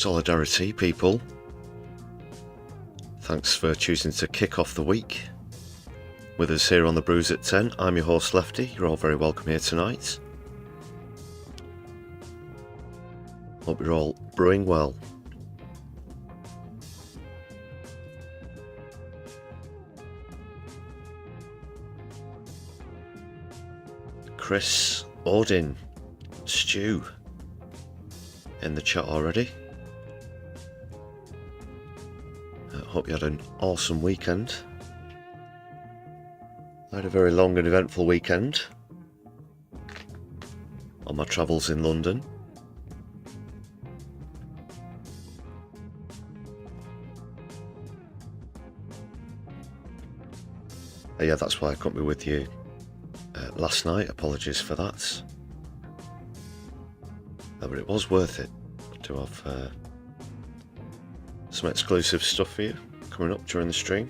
Solidarity, people. Thanks for choosing to kick off the week with us here on the Brews at 10. I'm your host Lefty. You're all very welcome here tonight. Hope you're all brewing well. Chris, Odin, Stu in the chat already. Hope you had an awesome weekend. I had a very long and eventful weekend on my travels in London. Yeah, that's why I couldn't be with you last night. Apologies for that. But it was worth it to have some exclusive stuff for you coming up during the stream.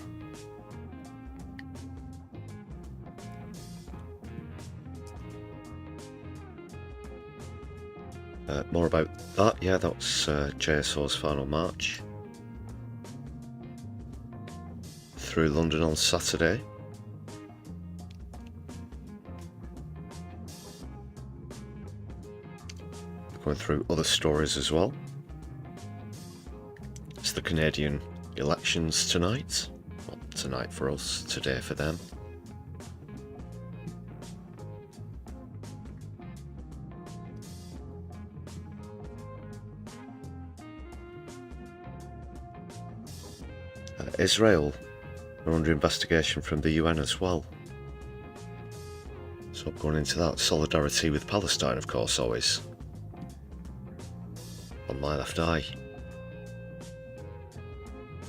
More about that. Yeah, that was JSO's final march through London on Saturday. Going through other stories as well. It's the Canadian elections tonight. Well, tonight for us, today for them. Israel are under investigation from the UN as well. So I'm going into that. Solidarity with Palestine, of course, always on my left eye.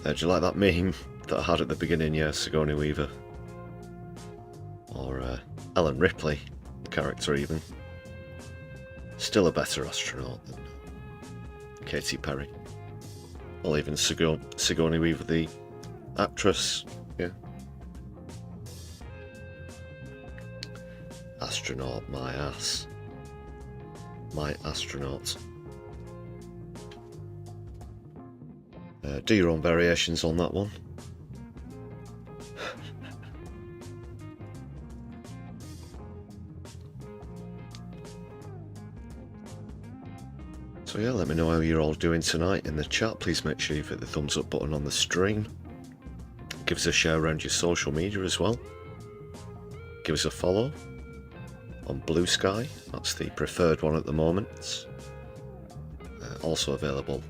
Do you like that meme that I had at the beginning? Yeah, Sigourney Weaver. Or Ellen Ripley, the character even. Still a better astronaut than Katy Perry. Or even Sigourney Weaver, the actress. Yeah. Astronaut, my ass. My astronaut. Do your own variations on that one. So yeah, let me know how you're all doing tonight in the chat. Please make sure you've hit the thumbs up button on the stream. Give us a share around your social media as well. Give us a follow on Blue Sky. That's the preferred one at the moment. Also available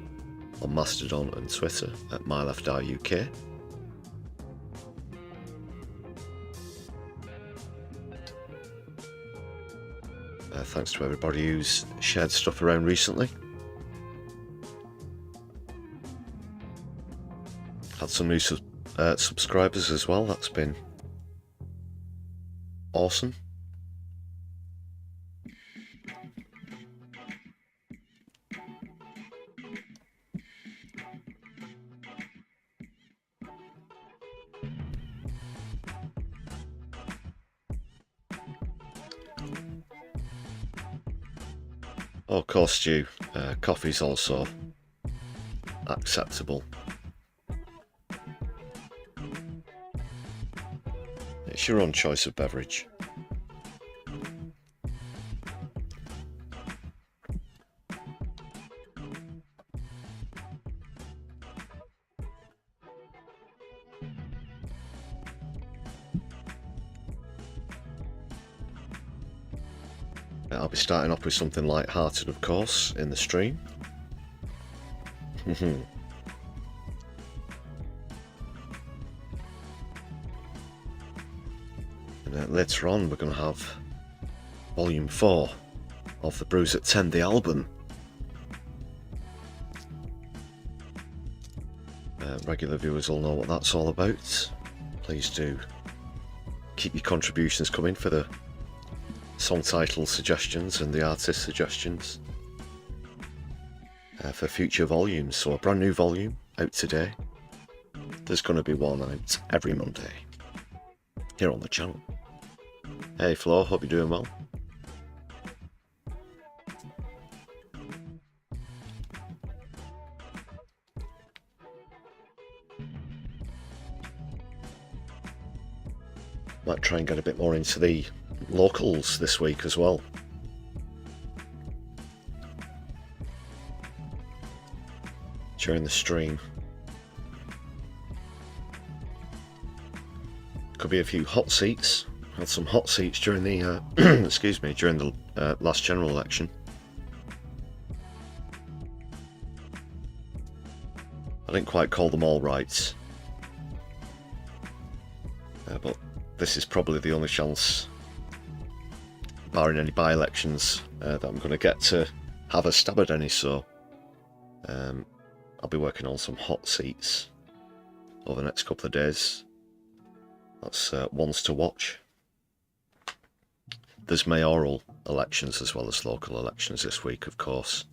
on Mastodon and Twitter at MyLeftEyeUK. Thanks to everybody who's shared stuff around recently. Had some new subscribers as well. That's been awesome. Oh, of course, Stu. Coffee's also acceptable. It's your own choice of beverage. I'll be starting off with something light-hearted, of course, in the stream. And later on, we're going to have Volume 4 of the Brews at 10, the album. Regular viewers will know what that's all about. Please do keep your contributions coming for the song title suggestions and the artist suggestions for future volumes. So a brand new volume out today. There's going to be one out every Monday here on the channel. Hey Flo, hope you're doing well. Might try and get a bit more into the locals this week as well. During the stream. Could be a few hot seats. Had some hot seats during the excuse me, during the last general election. I didn't quite call them all right, but this is probably the only chance, barring any by-elections, that I'm going to get to have a stab at any. So I'll be working on some hot seats over the next couple of days. That's ones to watch. There's mayoral elections as well as local elections this week, of course.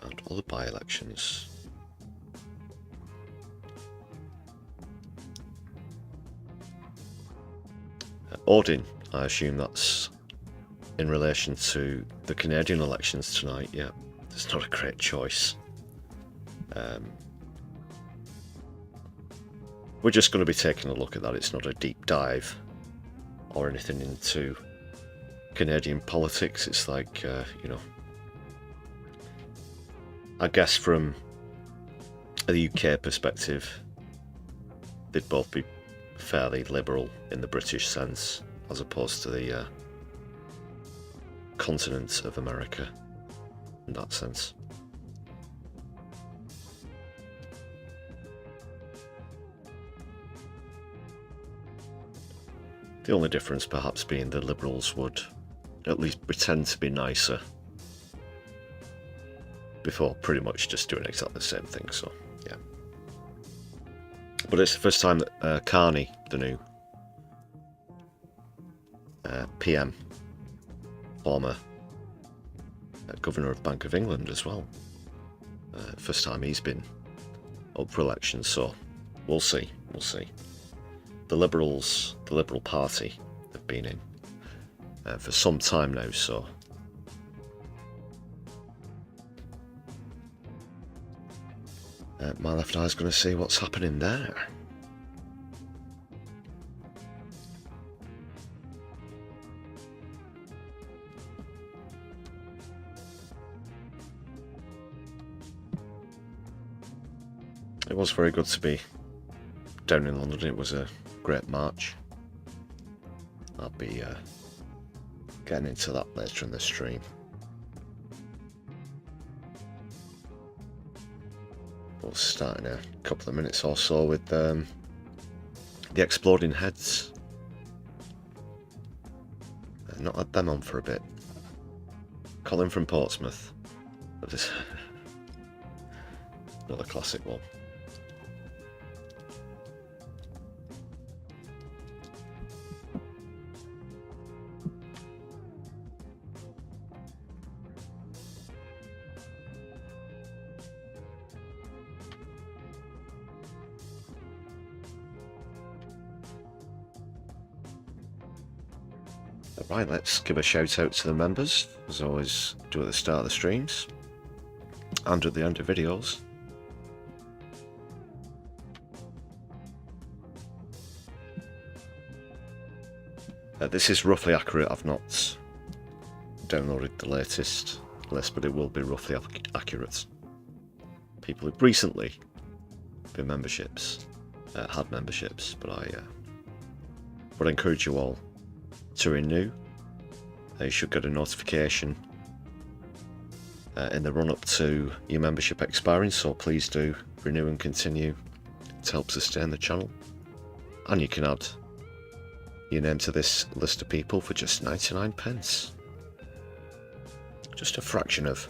And other by-elections. Odin, I assume that's in relation to the Canadian elections tonight. Yeah, it's not a great choice. We're just going to be taking a look at that. It's not a deep dive or anything into Canadian politics. It's like, you know, I guess from a UK perspective, they'd both be fairly liberal in the British sense, as opposed to the continent of America in that sense. The only difference perhaps being the Liberals would at least pretend to be nicer before pretty much just doing exactly the same thing, so yeah. But it's the first time that Carney, the new PM, former Governor of Bank of England as well, first time he's been up for election, so we'll see, we'll see. The Liberals, the Liberal Party, have been in for some time now, so my left eye's going to see what's happening there. It was very good to be down in London. It was a great march. I'll be getting into that later in the stream. We'll start in a couple of minutes or so with the Exploding Heads. I've not had them on for a bit. Colin from Portsmouth. Another classic one. Right, let's give a shout out to the members, as I always do at the start of the streams and at the end of videos. This is roughly accurate. I've not downloaded the latest list, but it will be roughly accurate. People who've recently been memberships, had memberships, but I would encourage you all to renew. You should get a notification in the run-up to your membership expiring, so please do renew and continue to help sustain the channel. And you can add your name to this list of people for just 99p. Just a fraction of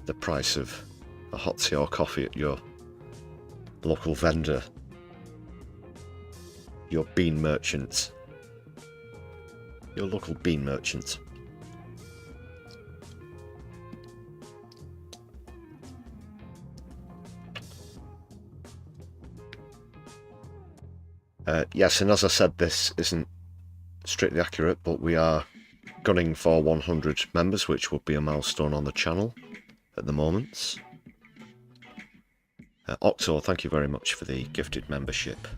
the price of a hot tea or coffee at your local vendor, your bean merchant. Your local bean merchant. Yes, and as I said, this isn't strictly accurate, but we are gunning for 100 members, which would be a milestone on the channel at the moment. Octo, thank you very much for the gifted membership.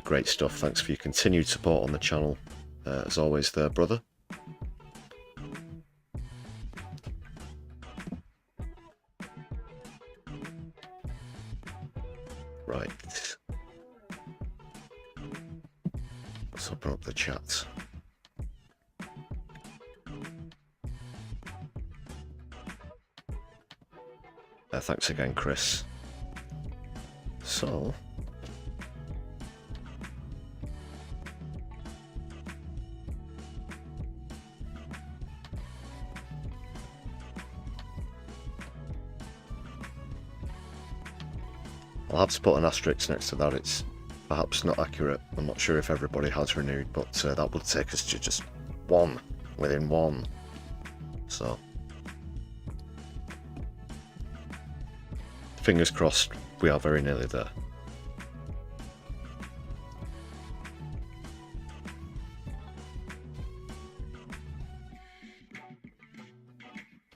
Great stuff. Thanks for your continued support on the channel. As always there, brother. Right. Let's open up the chat. Thanks again, Chris. So... I'll have to put an asterisk next to that. It's perhaps not accurate. I'm not sure if everybody has renewed, but that would take us to just one, within one. So, fingers crossed, we are very nearly there.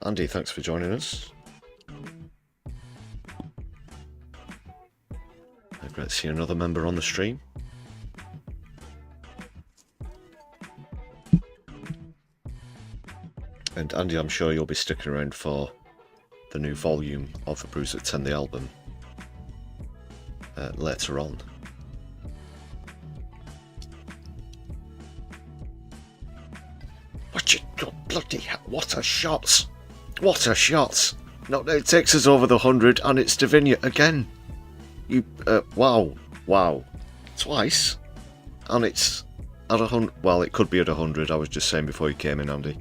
Andy, thanks for joining us. Great to see another member on the stream. And Andy, I'm sure you'll be sticking around for the new volume of the Brews at 10, the album, later on. Bloody hell, what a shots! What a shots! No, it takes us over the 100 and it's Davinia again. Wow. Twice. And it's at 100. Well, it could be at 100. I was just saying before you came in, Andy.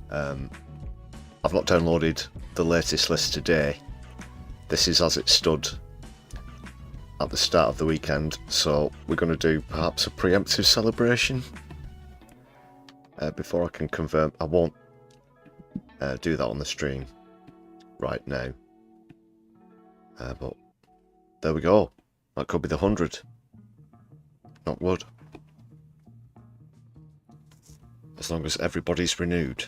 I've not downloaded the latest list today. This is as it stood at the start of the weekend. So we're going to do perhaps a preemptive celebration. Before I can confirm, I won't do that on the stream right now. But there we go. That could be the 100. Not wood. As long as everybody's renewed.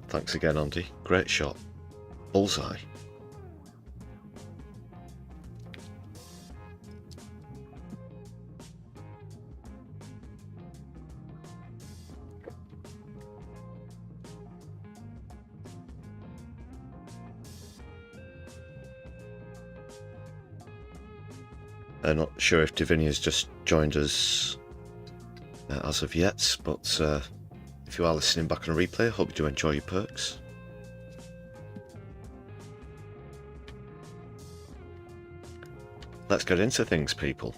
Thanks again, Andy. Great shot. Bullseye. Not sure if Divinia's just joined us as of yet, but if you are listening back on a replay, I hope you do enjoy your perks. Let's get into things, people.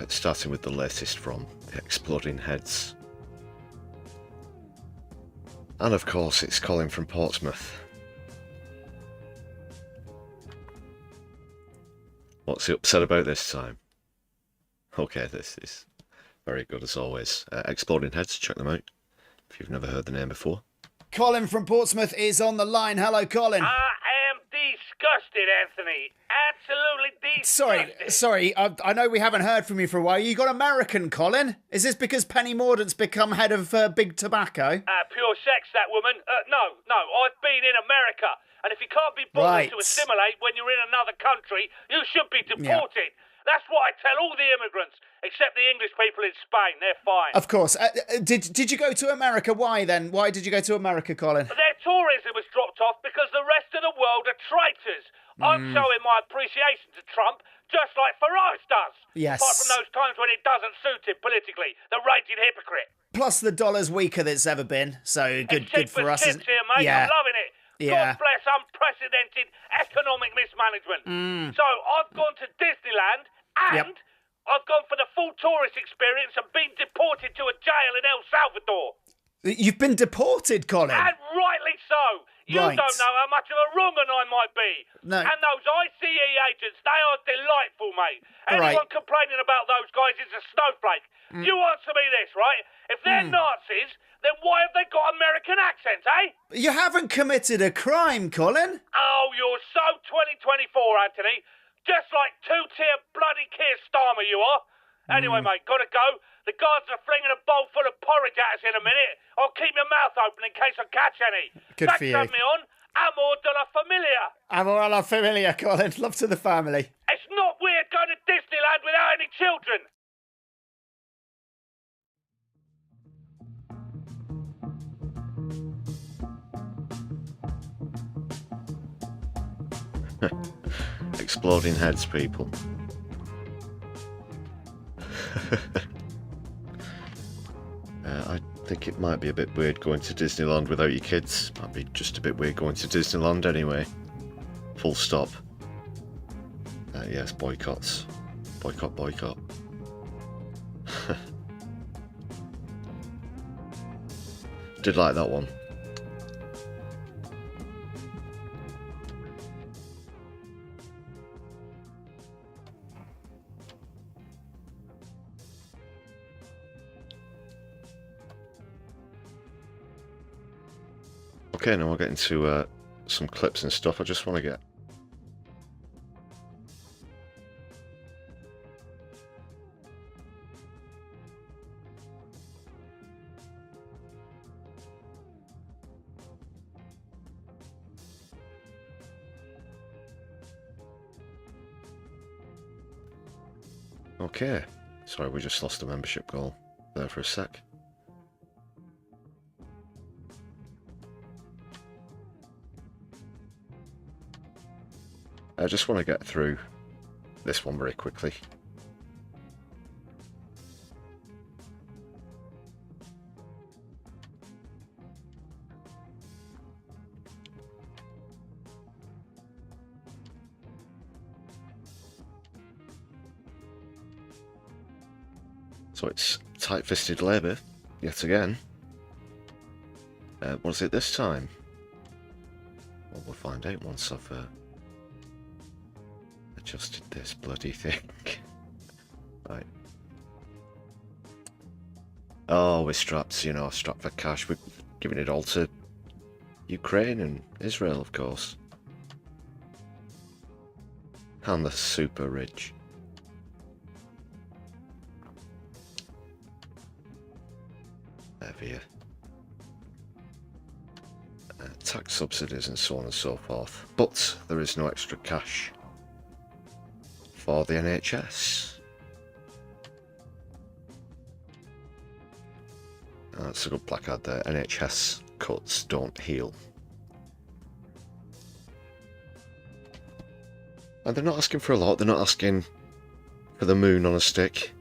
Starting with the latest from the Exploding Heads. And of course, it's Colin from Portsmouth. What's he upset about this time? Okay, this is very good as always. Exploding Heads, check them out if you've never heard the name before. Colin from Portsmouth is on the line. Hello, Colin. I am disgusted, Anthony. Absolutely disgusted. Sorry. I know we haven't heard from you for a while. You got American, Colin? Is this because Penny Mordaunt's become head of Big Tobacco? Pure sex, that woman. No. I've been in America. And if you can't be bothered to assimilate when you're in another country, you should be deported. Yeah. That's what I tell all the immigrants, except the English people in Spain. They're fine. Of course. Did you go to America? Why then? Why did you go to America, Colin? Their tourism was dropped off because the rest of the world are traitors. I'm showing my appreciation to Trump, just like Farage does. Yes. Apart from those times when it doesn't suit him politically. The raging hypocrite. Plus the dollar's weaker than it's ever been, so good for us. Here, mate. Yeah. I'm loving it. Yeah. God bless unprecedented economic mismanagement. So I've gone to Disneyland and I've gone for the full tourist experience and been deported to a jail in El Salvador. You've been deported, Colin? And rightly so. You don't know how much of a wrong-un I might be. No. And those ICE agents, they are delightful, mate. Anyone complaining about those guys is a snowflake. You answer me this, right? If they're Nazis, then why have they got American accents, eh? You haven't committed a crime, Colin. Oh, Anyway, mate, gotta go. The guards are flinging a bowl full of porridge at us in a minute. I'll keep your mouth open in case I catch any. Good Thanks for you. for having me on. Amor de la familia. Amor a la familia, Colin. Love to the family. It's not weird going to Disneyland without any children. Exploding heads, people. I think it might be a bit weird going to Disneyland without your kids. Might be just a bit weird going to Disneyland anyway. Full stop. Yes, boycotts. Boycott, boycott. Did like that one. Okay, now we'll get into some clips and stuff. I just want to get... Okay. Sorry, we just lost the membership goal there for a sec. I just want to get through this one very quickly. So it's tight-fisted labour, yet again. What is it this time? Well, we'll find out once I've adjusted this bloody thing. Right. Oh, we're strapped, you know, strapped for cash. We're giving it all to Ukraine and Israel, of course. And the super rich. Via tax subsidies and so on and so forth. But there is no extra cash for the NHS. That's a good placard there. NHS cuts don't heal. And they're not asking for a lot. They're not asking for the moon on a stick.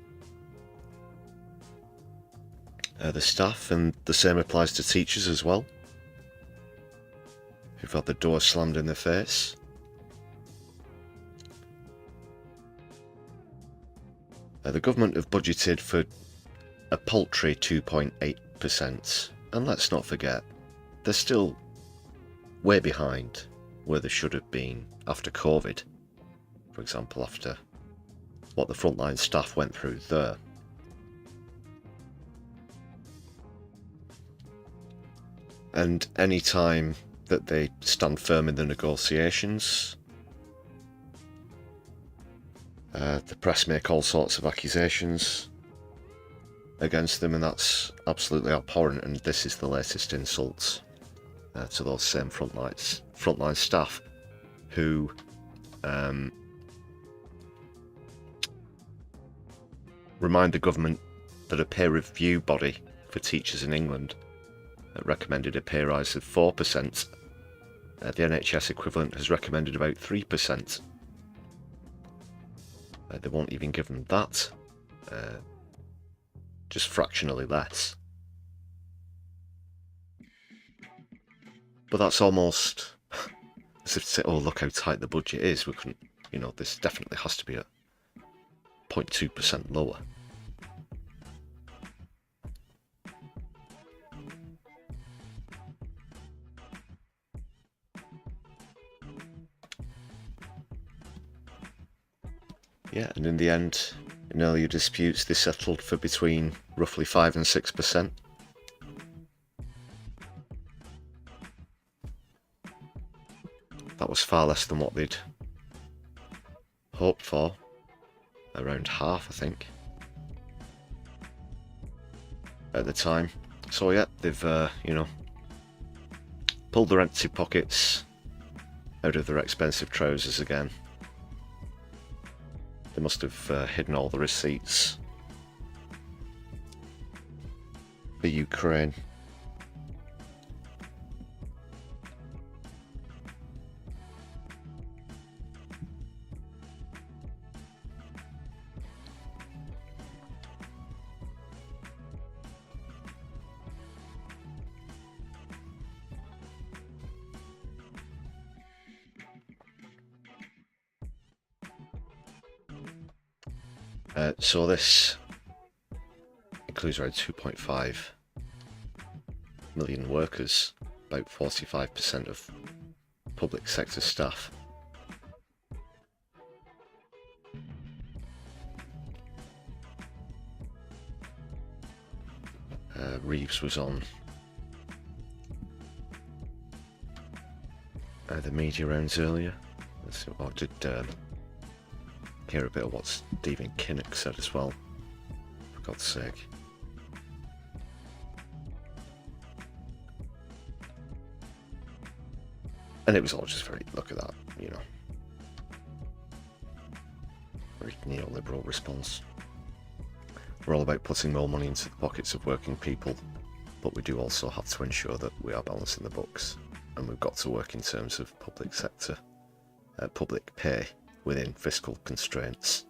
The staff, and the same applies to teachers as well, who've had the door slammed in their face. The government have budgeted for a paltry 2.8%, and let's not forget, they're still way behind where they should have been after COVID. For example, after what the frontline staff went through there. And any time that they stand firm in the negotiations, the press make all sorts of accusations against them, and that's absolutely abhorrent. And this is the latest insult to those same frontline staff who remind the government that a peer review body for teachers in England recommended a pay rise of 4%. The NHS equivalent has recommended about 3%. They won't even give them that. Just fractionally less. But that's almost as if to say, oh, look how tight the budget is. We couldn't, you know, this definitely has to be at 0.2% lower. Yeah, and in the end, in earlier disputes, they settled for between roughly 5 and 6%. That was far less than what they'd hoped for. Around half, I think. at the time. So yeah, they've, you know, pulled their empty pockets out of their expensive trousers again. They must have hidden all the receipts for Ukraine. So this includes around 2.5 million workers, about 45% of public sector staff. Reeves was on the media rounds earlier. I did hear a bit of what Stephen Kinnock said as well, for God's sake. And it was all just very, look at that, you know, very neoliberal response. We're all about putting more money into the pockets of working people, but we do also have to ensure that we are balancing the books, and we've got to work in terms of public sector, public pay within fiscal constraints.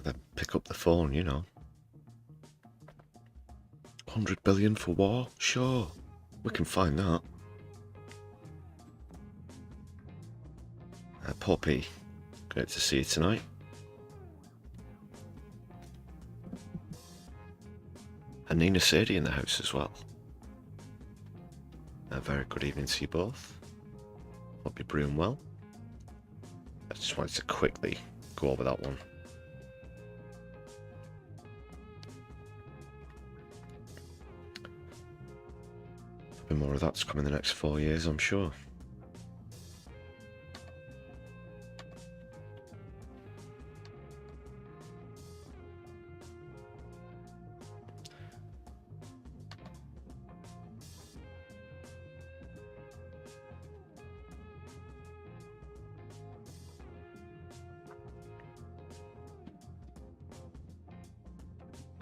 Then pick up the phone, you know. 100 billion for war? Sure, we can find that. Poppy, great to see you tonight. And Nina Sadie in the house as well. A very good evening to you both. Hope you're brewing well. I just wanted to quickly go over that one. A bit more of that's coming in the next 4 years, I'm sure.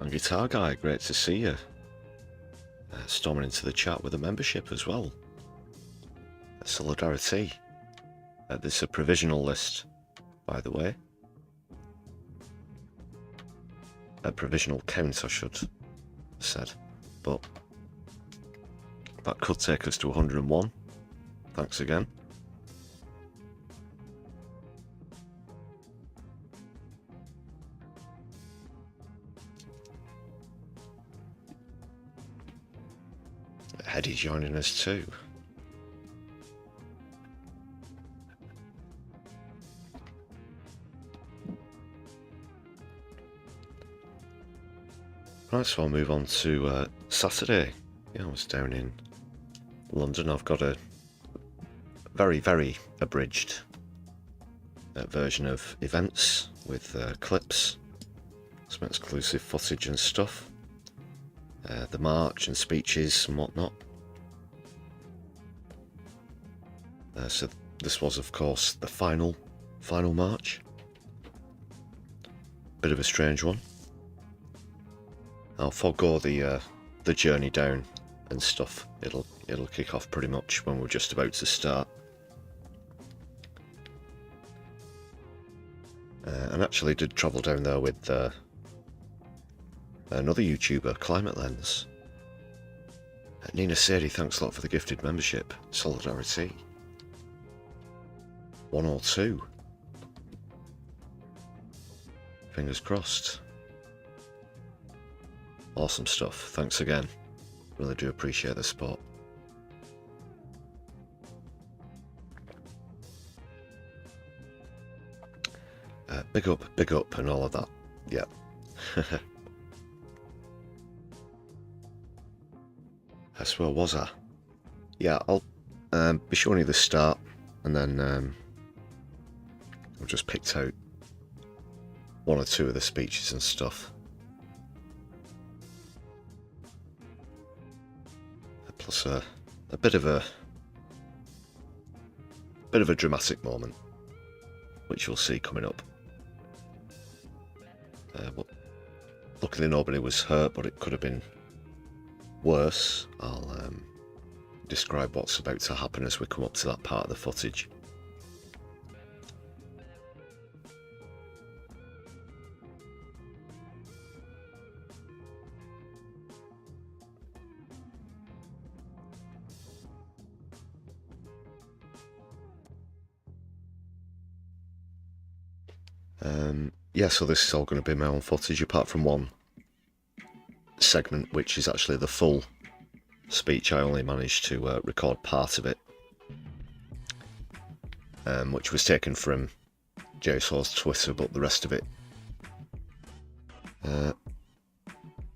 And Guitar Guy, great to see you. Storming into the chat with a membership as well. Solidari-Tea. There's a provisional list, by the way. A provisional count, I should have said. But that could take us to 101. Thanks again. Eddie's joining us too. Right, so I'll move on to Saturday. Yeah, I was down in London. I've got a very, very abridged version of events with clips, some exclusive footage and stuff. The march and speeches and whatnot. So this was, of course, the final march. Bit of a strange one. I'll forego the journey down and stuff. It'll kick off pretty much when we're just about to start. And actually did travel down there with another YouTuber, Climate Lens. Nina Sadie, thanks a lot for the gifted membership. Solidari-Tea. 102. Fingers crossed. Awesome stuff. Thanks again. Really do appreciate the support. Big up and all of that. Yeah. That's where was I? Yeah, I'll be showing you the start, and then I've just picked out one or two of the speeches and stuff. Plus a bit of a dramatic moment, which you'll see coming up. But luckily nobody was hurt, but it could have been worse. I'll describe what's about to happen as we come up to that part of the footage. Yeah, so this is all going to be my own footage, apart from one segment, which is actually the full speech. I only managed to record part of it, which was taken from JSO's Twitter, but the rest of it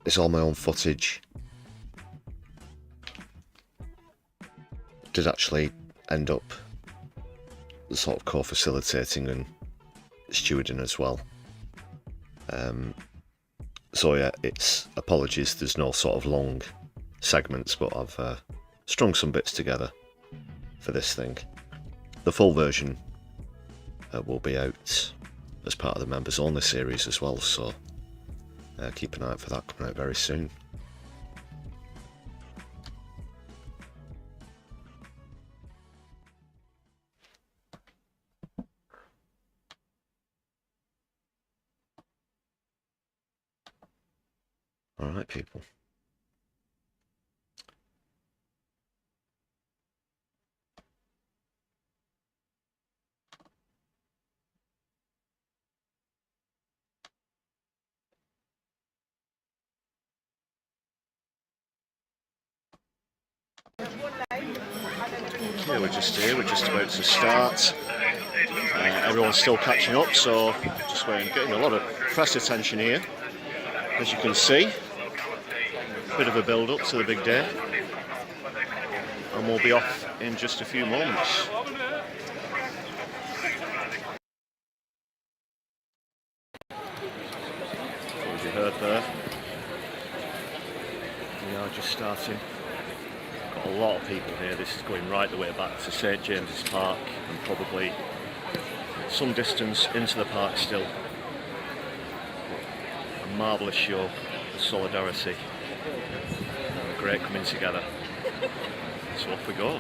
is all my own footage. Did actually end up sort of co-facilitating and stewarding as well. So yeah, it's apologies, there's no sort of long segments, but I've strung some bits together for this thing. The full version will be out as part of the members only series as well, so keep an eye out for that coming out very soon. Alright, people. Yeah, we're just here, we're just about to start. Everyone's still catching up, so just getting a lot of press attention here, as you can see. Bit of a build up to the big day, and we'll be off in just a few moments. As you heard there, we are just starting. Got a lot of people here. This is going right the way back to St James's Park and probably some distance into the park still. A marvellous show, the Solidarity. And a great coming together. So off we go.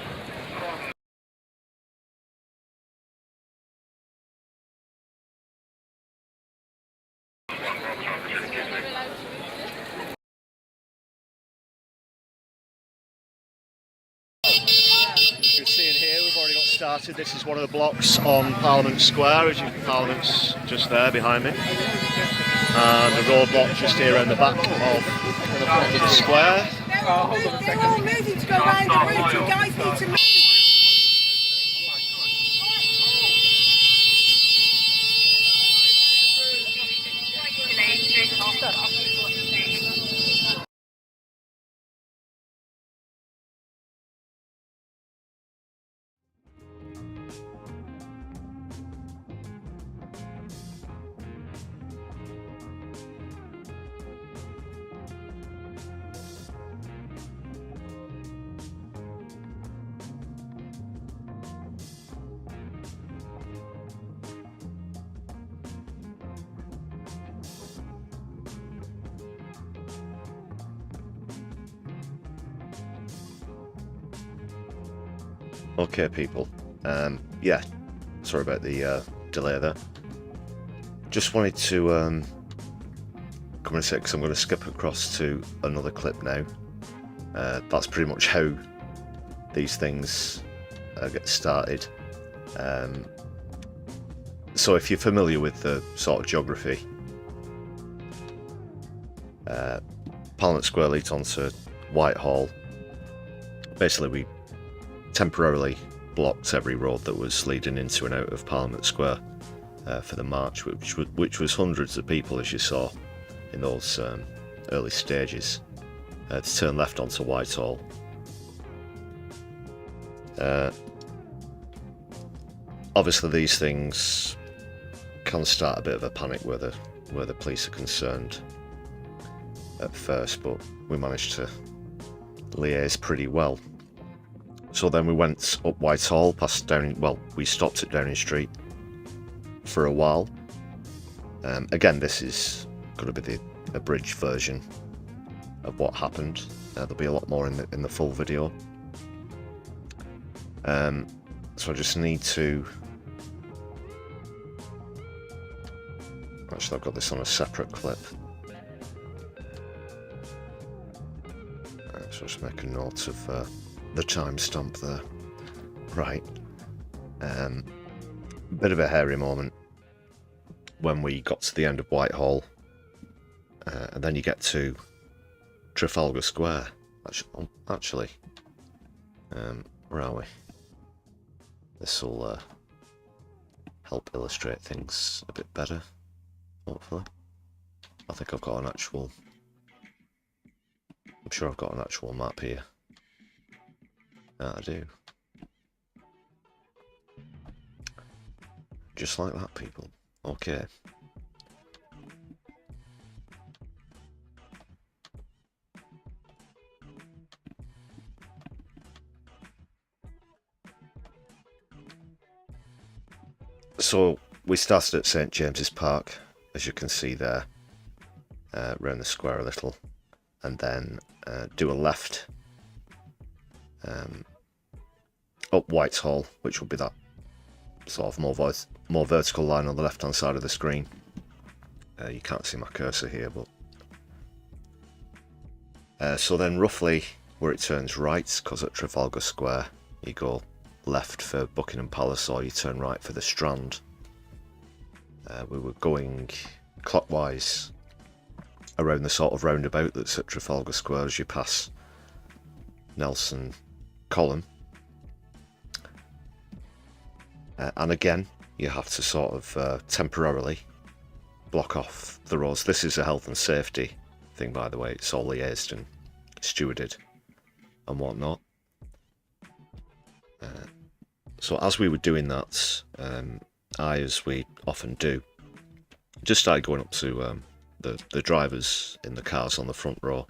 You're seeing here, we've already got started. This is one of the blocks on Parliament Square, as Parliament's just there behind me. And the roadblock just here in the back of the square. Hold on a second. They're all moving to go round the route. You guys need to move. Okay, people. Yeah, sorry about the delay there. Just wanted to come in a sec, because I'm going to skip across to another clip now. That's pretty much how these things get started. So if you're familiar with the sort of geography, Parliament Square leads onto Whitehall. Basically, we temporarily blocked every road that was leading into and out of Parliament Square for the march, which was hundreds of people, as you saw in those early stages, to turn left onto Whitehall. Obviously these things can start a bit of a panic where the police are concerned at first, but we managed to liaise pretty well. So then we went up Whitehall, past Downing, well, we stopped at Downing Street for a while. Again, this is going to be the abridged version of what happened. There'll be a lot more in the full video. So I just need to... Actually, I've got this on a separate clip. So just make a note of the timestamp there. Right. Bit of a hairy moment when we got to the end of Whitehall, and then you get to Trafalgar Square. Actually, where are we? This will help illustrate things a bit better, hopefully. I think I've got an actual... I'm sure I've got an actual map here. I do. Just like that, people. Okay. So we started at St James's Park, as you can see there, around the square a little, and then do a left up Whitehall, which will be that sort of more vertical line on the left hand side of the screen. You can't see my cursor here, but so then roughly where it turns right, because at Trafalgar Square you go left for Buckingham Palace or you turn right for the Strand. We were going clockwise around the sort of roundabout that's at Trafalgar Square as you pass Nelson Column. And again, you have to sort of temporarily block off the roads. This is a health and safety thing, by the way. It's all liaised and stewarded and whatnot. So as we were doing that, I, as we often do, just started going up to the drivers in the cars on the front row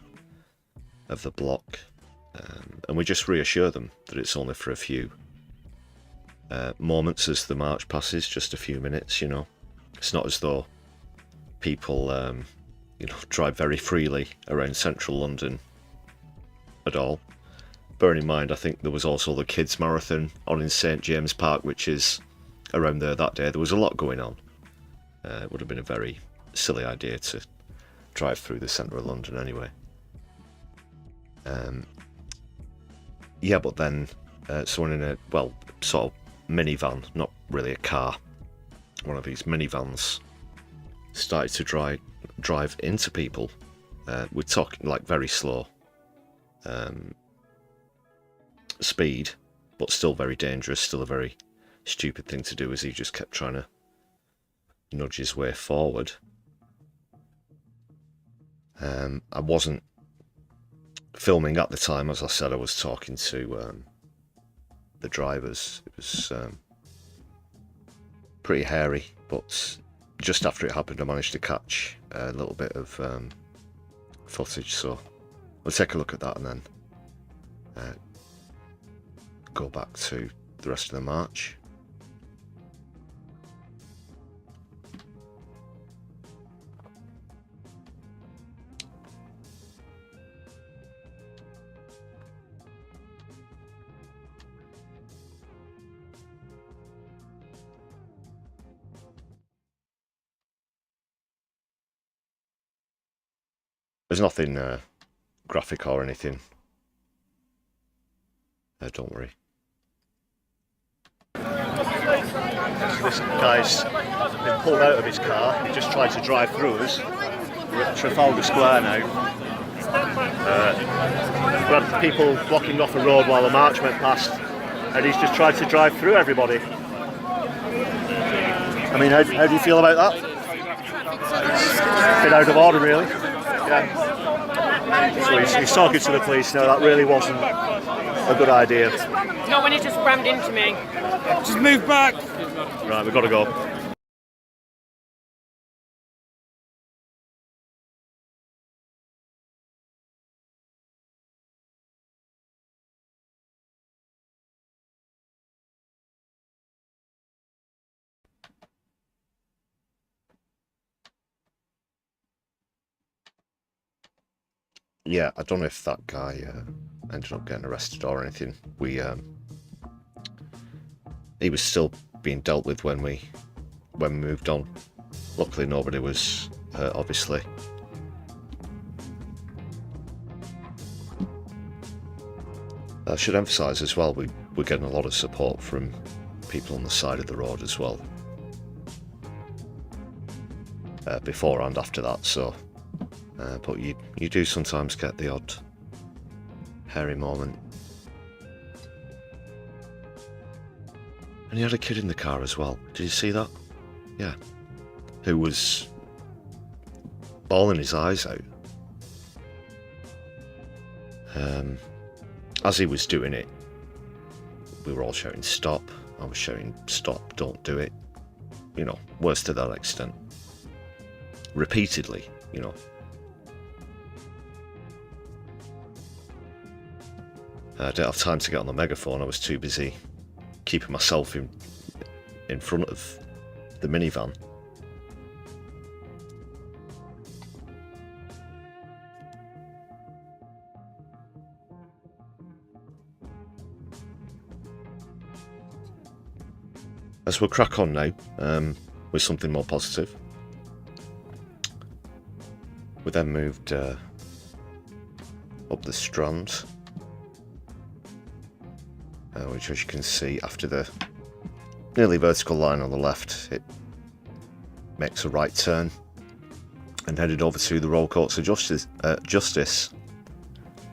of the block, and we just reassure them that it's only for a few moments as the march passes, just a few minutes, you know. It's not as though people, you know, drive very freely around central London at all. Bearing in mind, I think there was also the kids' marathon on in St James Park, which is around there that day. There was a lot going on. It would have been a very silly idea to drive through the centre of London anyway. Yeah, but then someone in a, well, sort of minivan, not really a car, one of these minivans, started to drive into people. We're talking like very slow speed, but still very dangerous, still a very stupid thing to do, as he just kept trying to nudge his way forward. I wasn't filming at the time, as I said. I was talking to the drivers. It was pretty hairy, but just after it happened I managed to catch a little bit of footage, so we'll take a look at that and then go back to the rest of the march. There's nothing graphic or anything. Don't worry. This guy's been pulled out of his car. He just tried to drive through us. We're at Trafalgar Square now. We had people blocking off a road while the march went past, and he's just tried to drive through everybody. I mean, how do you feel about that? It's a bit out of order, really. Yeah. So he's talking to the police now. That really wasn't a good idea. Not when he just rammed into me. Just move back. Right, we've got to go. Yeah, I don't know if that guy ended up getting arrested or anything. He was still being dealt with when we moved on. Luckily, nobody was hurt, obviously. I should emphasise as well, we're getting a lot of support from people on the side of the road as well. Before and after that, so. But you do sometimes get the odd hairy moment. And he had a kid in the car as well. Did you see that? Yeah. Who was bawling his eyes out. As he was doing it, we were all shouting stop. I was shouting stop, don't do it. You know, worse to that extent. Repeatedly, you know. I didn't have time to get on the megaphone. I was too busy keeping myself in front of the minivan. As we'll crack on now with something more positive. We then moved up the Strand. Which, as you can see, after the nearly vertical line on the left, it makes a right turn and headed over to the Royal Courts of Justice,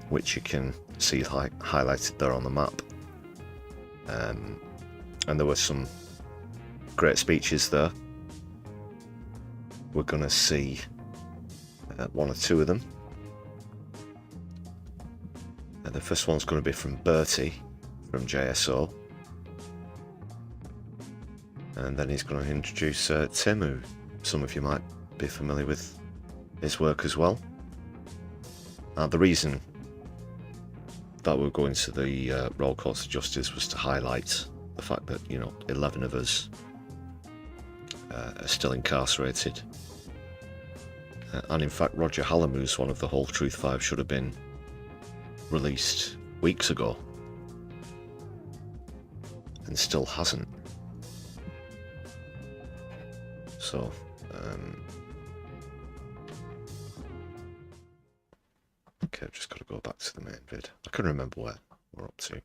which you can see highlighted there on the map. And there were some great speeches there. We're going to see one or two of them. The first one's going to be from Bertie from JSO, and then he's going to introduce Tim, who some of you might be familiar with his work as well. The reason that we're going to the Royal Courts of Justice was to highlight the fact that, you know, 11 of us are still incarcerated, and in fact Roger Hallam, who's one of the Whole Truth 5, should have been released weeks ago and still hasn't. So okay, I've just got to go back to the main vid. I couldn't remember where we're up to.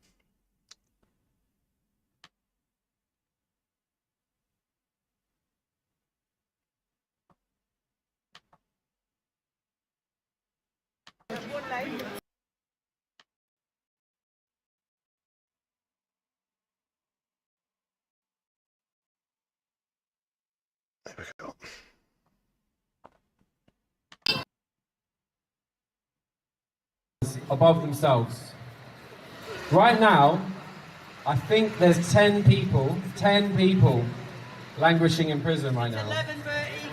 There we go. Above themselves. Right now, I think there's 10 people languishing in prison right now.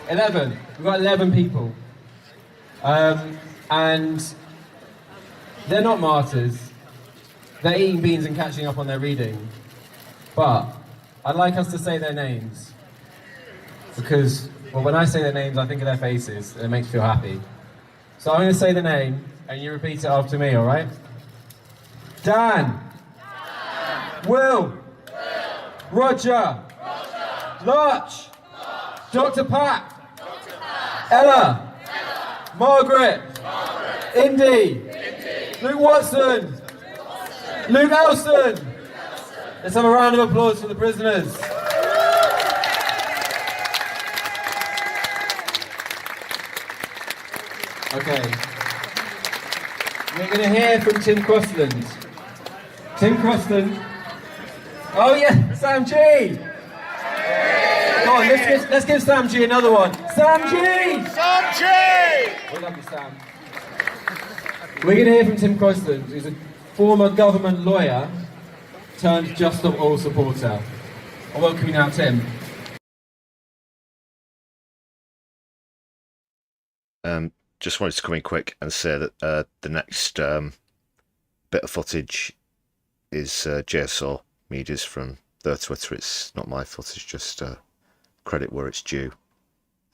11. We've got 11 people. And they're not martyrs. They're eating beans and catching up on their reading. But I'd like us to say their names. Because, well, when I say their names, I think of their faces, and it makes me feel happy. So I'm going to say the name, and you repeat it after me, all right? Dan. Will. Roger. Lurch. Dr. Pat. Ella. Margaret. Indy. Luke Watson. Luke Elson. Let's have a round of applause for the prisoners. Okay. We're going to hear from Tim Crossland. Tim Crossland. Oh yeah, Sam G. Come on, let's give Sam G another one. Sam G. Sam G. Well done, Sam. We're going to hear from Tim Crossland, who's a former government lawyer turned Just Stop Oil supporter. I welcome you now, Tim. Just wanted to come in quick and say that the next bit of footage is JSO Media's from their Twitter. It's not my footage, just credit where it's due.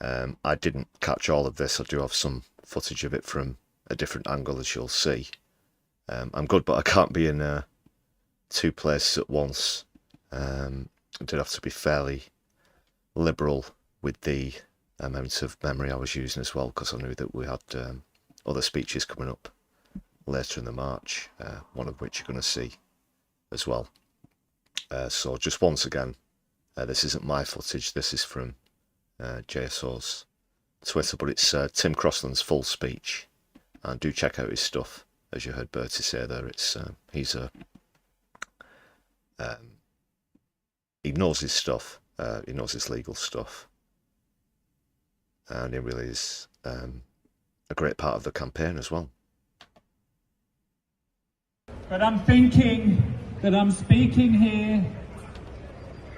I didn't catch all of this. I do have some footage of it from a different angle, as you'll see. I'm good, but I can't be in two places at once. I did have to be fairly liberal with the amount of memory I was using as well, because I knew that we had other speeches coming up later in the march, one of which you're going to see as well. So just once again, this isn't my footage, this is from JSO's Twitter, but it's Tim Crossland's full speech, and do check out his stuff. As you heard Bertie say there, it's he knows his stuff, he knows his legal stuff, and he really is a great part of the campaign as well. But I'm thinking that I'm speaking here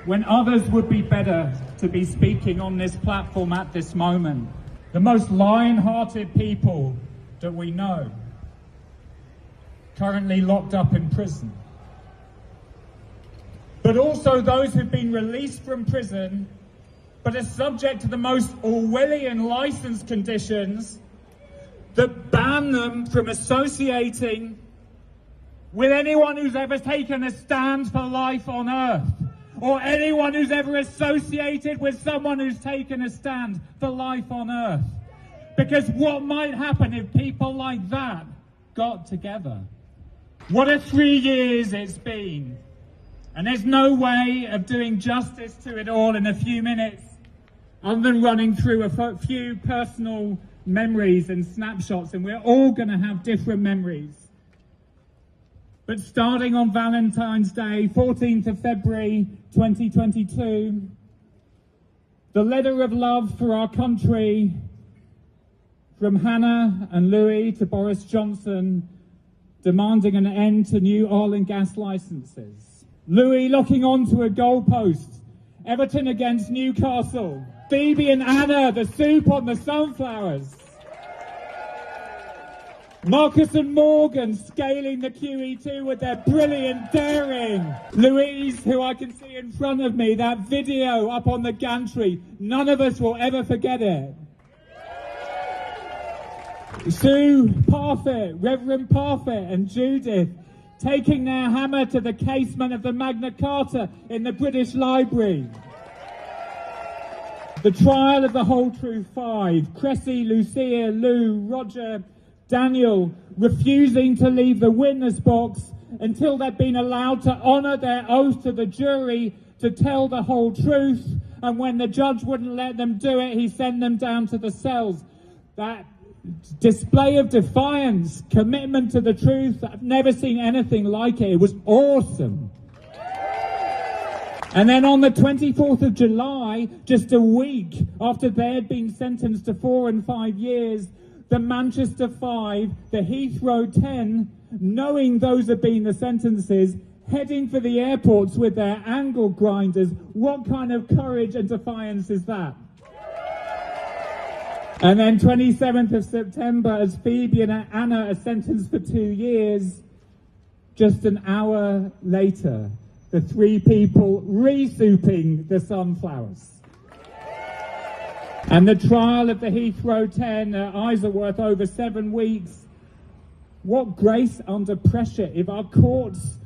when others would be better to be speaking on this platform at this moment. The most lion-hearted people that we know, currently locked up in prison. But also those who've been released from prison, but are subject to the most Orwellian license conditions that ban them from associating with anyone who's ever taken a stand for life on Earth, or anyone who's ever associated with someone who's taken a stand for life on Earth. Because what might happen if people like that got together? What a 3 years it's been. And there's no way of doing justice to it all in a few minutes, other than running through a few personal memories and snapshots, and we're all going to have different memories. But starting on Valentine's Day, 14th of February 2022, the letter of love for our country from Hannah and Louis to Boris Johnson, demanding an end to new oil and gas licenses. Louis locking onto a goalpost, Everton against Newcastle. Phoebe and Anna, the soup on the sunflowers. Marcus and Morgan scaling the QE2 with their brilliant daring. Louise, who I can see in front of me, that video up on the gantry. None of us will ever forget it. Sue Parfit, Reverend Parfit and Judith taking their hammer to the casement of the Magna Carta in the British Library. The trial of the Whole Truth Five, Cressy, Lucia, Lou, Roger, Daniel, refusing to leave the witness box until they'd been allowed to honour their oath to the jury to tell the whole truth, and when the judge wouldn't let them do it, he sent them down to the cells. That display of defiance, commitment to the truth, I've never seen anything like it. It was awesome. And then on the 24th of July, just a week after they had been sentenced to 4 and 5 years, the Manchester 5, the Heathrow 10, knowing those had been the sentences, heading for the airports with their angle grinders. What kind of courage and defiance is that? And then 27th of September, as Phoebe and Anna are sentenced for 2 years, just an hour later, the three people re-souping the sunflowers. And the trial of the Heathrow 10 at Isleworth over 7 weeks. What grace under pressure if our courts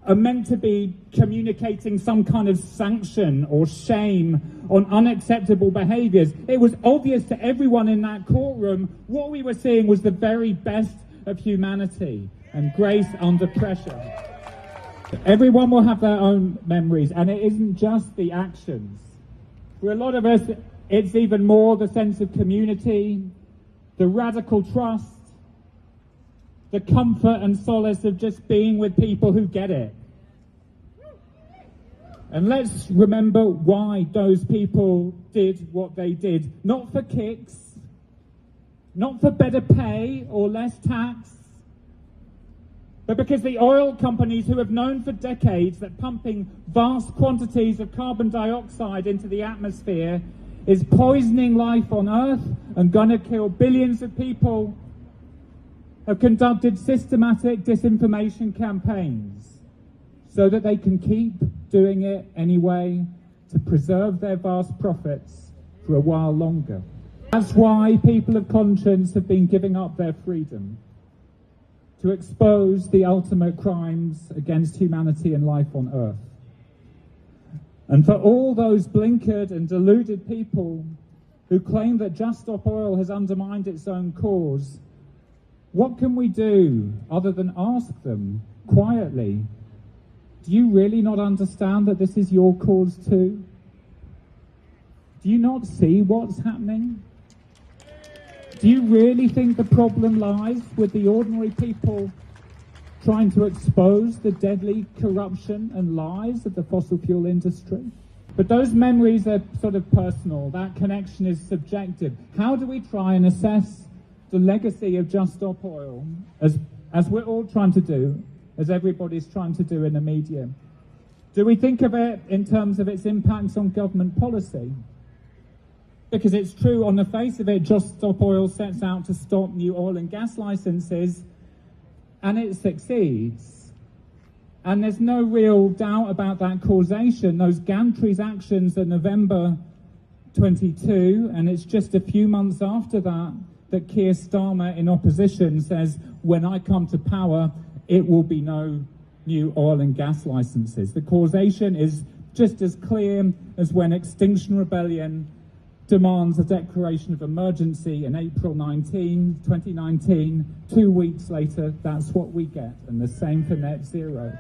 are meant to be communicating some kind of sanction or shame on unacceptable behaviours. It was obvious to everyone in that courtroom what we were seeing was the very best of humanity and grace under pressure. Everyone will have their own memories, and it isn't just the actions. For a lot of us, it's even more the sense of community, the radical trust, the comfort and solace of just being with people who get it. And let's remember why those people did what they did. Not for kicks, not for better pay or less tax, but because the oil companies, who have known for decades that pumping vast quantities of carbon dioxide into the atmosphere is poisoning life on Earth and going to kill billions of people, have conducted systematic disinformation campaigns so that they can keep doing it anyway to preserve their vast profits for a while longer. That's why people of conscience have been giving up their freedom to expose the ultimate crimes against humanity and life on Earth. And for all those blinkered and deluded people who claim that Just Stop Oil has undermined its own cause, what can we do other than ask them quietly, do you really not understand that this is your cause too? Do you not see what's happening? Do you really think the problem lies with the ordinary people trying to expose the deadly corruption and lies of the fossil fuel industry? But those memories are sort of personal. That connection is subjective. How do we try and assess the legacy of Just Stop Oil, as we're all trying to do, as everybody's trying to do in the media? Do we think of it in terms of its impacts on government policy? Because it's true, on the face of it, Just Stop Oil sets out to stop new oil and gas licenses, and it succeeds. And there's no real doubt about that causation. Those gantry's actions are November 22, and it's just a few months after that that Keir Starmer, in opposition, says, when I come to power, it will be no new oil and gas licenses. The causation is just as clear as when Extinction Rebellion demands a declaration of emergency in April 2019. 2 weeks later, that's what we get, and the same for net zero.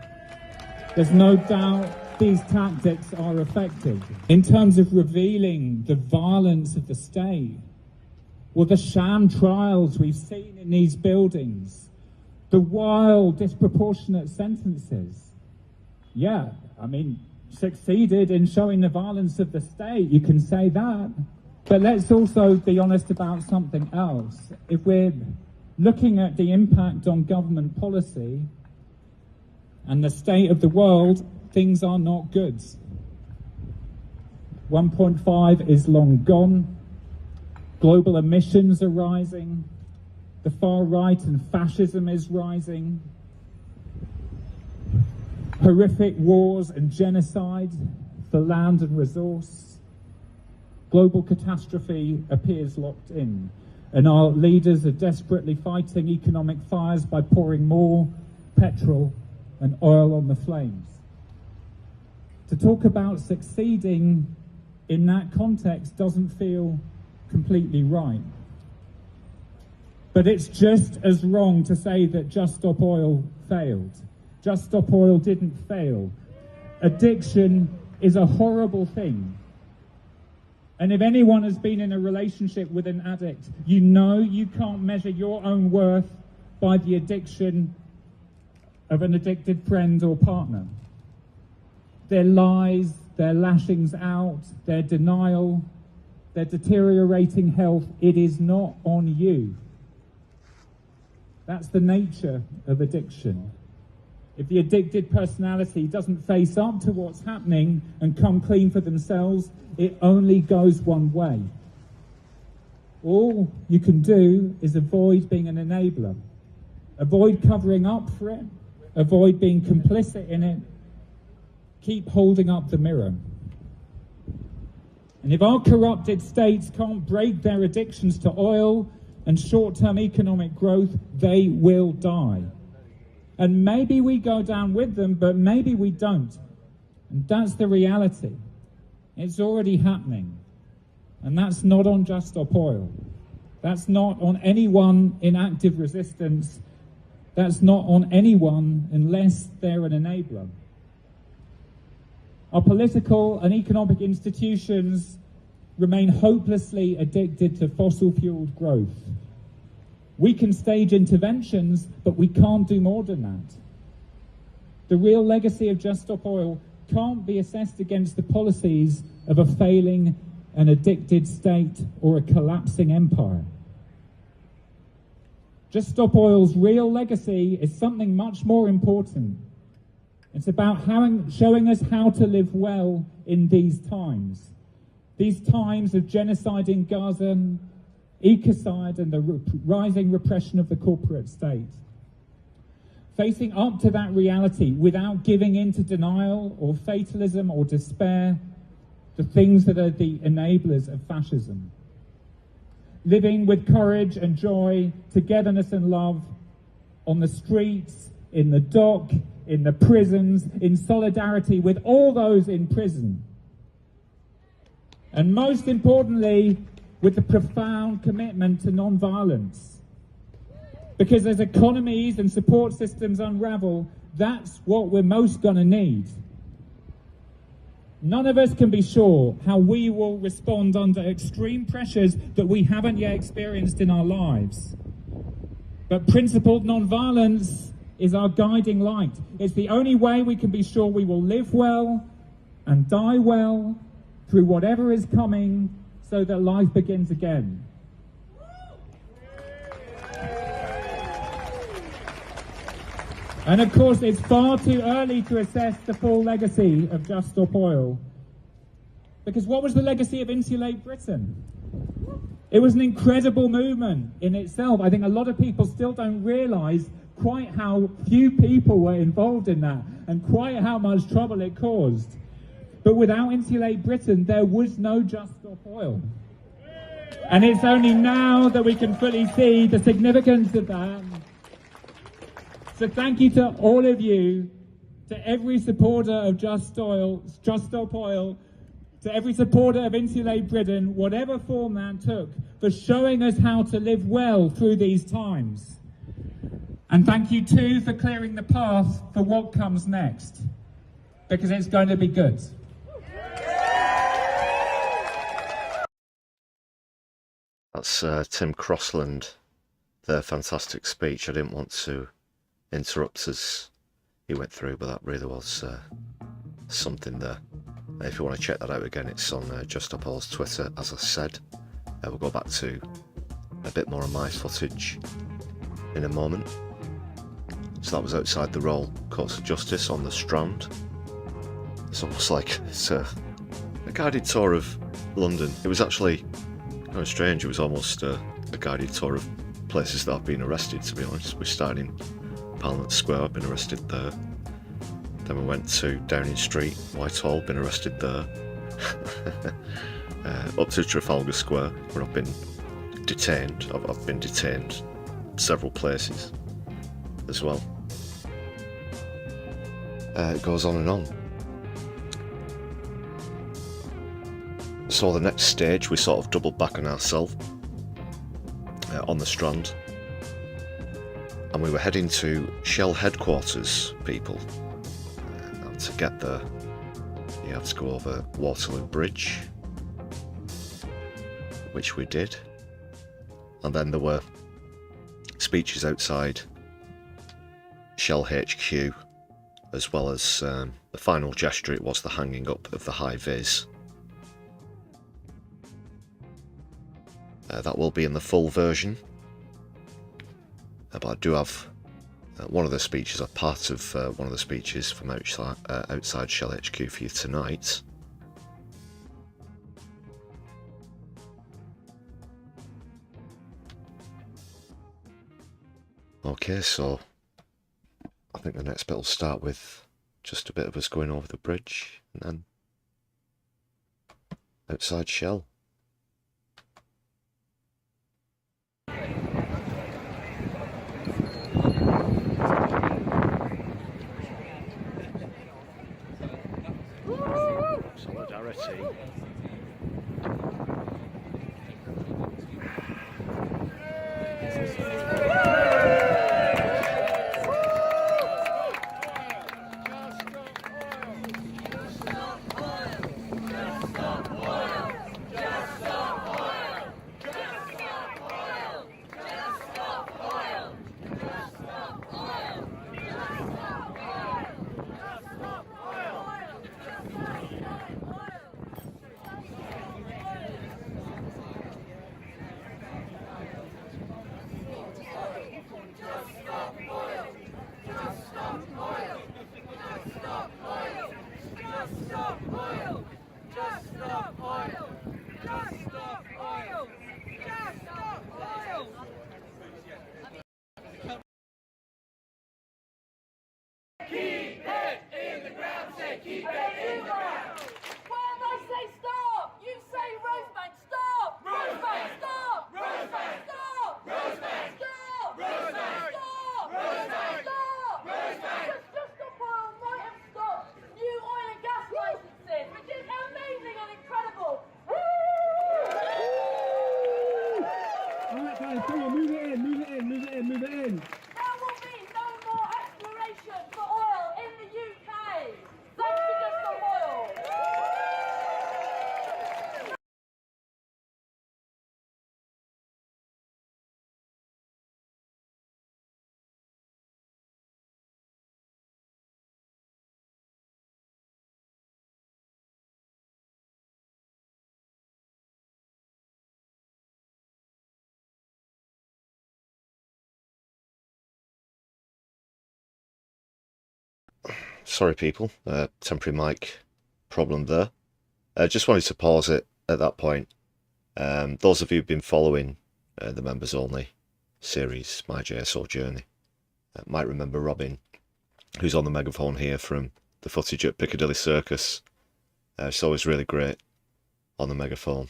There's no doubt these tactics are effective. In terms of revealing the violence of the state, well, the sham trials we've seen in these buildings, the wild, disproportionate sentences, yeah, I mean, succeeded in showing the violence of the state, you can say that. But let's also be honest about something else. If we're looking at the impact on government policy and the state of the world, things are not good. 1.5 is long gone. Global emissions are rising. The far right and fascism is rising. Horrific wars and genocide for land and resource. Global catastrophe appears locked in, and our leaders are desperately fighting economic fires by pouring more petrol and oil on the flames. To talk about succeeding in that context doesn't feel completely right. But it's just as wrong to say that Just Stop Oil failed. Just Stop Oil didn't fail. Addiction is a horrible thing. And if anyone has been in a relationship with an addict, you know you can't measure your own worth by the addiction of an addicted friend or partner. Their lies, their lashings out, their denial, their deteriorating health, it is not on you. That's the nature of addiction. If the addicted personality doesn't face up to what's happening and come clean for themselves, it only goes one way. All you can do is avoid being an enabler. Avoid covering up for it. Avoid being complicit in it. Keep holding up the mirror. And if our corrupted states can't break their addictions to oil and short-term economic growth, they will die. And maybe we go down with them, but maybe we don't. And that's the reality. It's already happening. And that's not on Just Stop Oil. That's not on anyone in active resistance. That's not on anyone unless they're an enabler. Our political and economic institutions remain hopelessly addicted to fossil-fueled growth. We can stage interventions, but we can't do more than that. The real legacy of Just Stop Oil can't be assessed against the policies of a failing and addicted state or a collapsing empire. Just Stop Oil's real legacy is something much more important. It's about showing us how to live well in these times of genocide in Gaza, ecocide, and the rising repression of the corporate state. Facing up to that reality without giving in to denial or fatalism or despair, the things that are the enablers of fascism. Living with courage and joy, togetherness and love, on the streets, in the dock, in the prisons, in solidarity with all those in prison. And most importantly, with the profound commitment to non-violence. Because as economies and support systems unravel, that's what we're most going to need. None of us can be sure how we will respond under extreme pressures that we haven't yet experienced in our lives. But principled non-violence is our guiding light. It's the only way we can be sure we will live well and die well through whatever is coming so that life begins again. And of course, it's far too early to assess the full legacy of Just Stop Oil. Because what was the legacy of Insulate Britain? It was an incredible movement in itself. I think a lot of people still don't realise quite how few people were involved in that and quite how much trouble it caused. But without Insulate Britain, there was no Just Stop Oil. And it's only now that we can fully see the significance of that. So thank you to all of you, to every supporter of Just Stop Oil, to every supporter of Insulate Britain, whatever form that took, for showing us how to live well through these times. And thank you too for clearing the path for what comes next, because it's going to be good. That's Tim Crossland, their fantastic speech. I didn't want to interrupt as he went through, but that really was something there. If you want to check that out again, it's on Just Stop Oil's Twitter, as I said. We'll go back to a bit more of my footage in a moment. So that was outside the Royal Courts of Justice on the Strand. It's almost like it's a guided tour of London. It was actually kind of strange. It was almost a guided tour of places that I've been arrested, to be honest. We started in Parliament Square, I've been arrested there. Then we went to Downing Street, Whitehall, been arrested there. Up to Trafalgar Square, where I've been detained. I've been detained several places as well. It goes on and on. So the next stage, we sort of doubled back on ourselves on the Strand. And we were heading to Shell headquarters, people. And to get there, you have to go over Waterloo Bridge, which we did. And then there were speeches outside Shell HQ, as well as the final gesture. It was the hanging up of the high vis. That will be in the full version. But I do have one of the speeches, a part of one of the speeches from outside Shell HQ for you tonight. Okay, so I think the next bit will start with just a bit of us going over the bridge and then outside Shell. Solidarity. Just stop oil! Yeah, come on, move it in, move it in, move it in, move it in. There will be no more exploration for oil in the UK. Thanks to Just Stop Oil. Sorry people, temporary mic problem there. Just wanted to pause it at that point. Those of you who've been following the members only series, My JSO Journey, might remember Robin, who's on the megaphone here from the footage at Piccadilly Circus. It's always really great on the megaphone,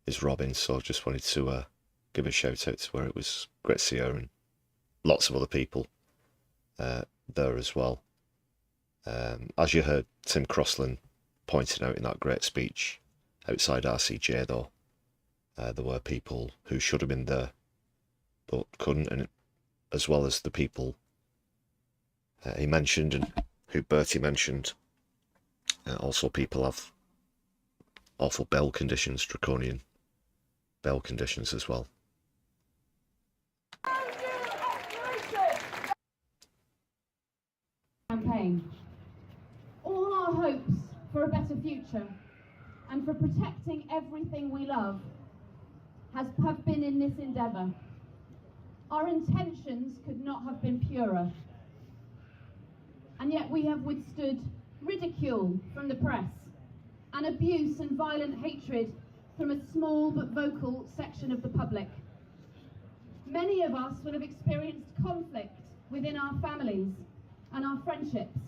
is Robin, so just wanted to give a shout out to her. It was great to see her and lots of other people there as well. As you heard Tim Crossland pointing out in that great speech outside RCJ, though, there were people who should have been there but couldn't, and as well as the people he mentioned and who Bertie mentioned, also people have awful bail conditions, draconian bail conditions as well. Campaign. All our hopes for a better future and for protecting everything we love have been in this endeavour. Our intentions could not have been purer, and yet we have withstood ridicule from the press and abuse and violent hatred from a small but vocal section of the public. Many of us will have experienced conflict within our families and our friendships.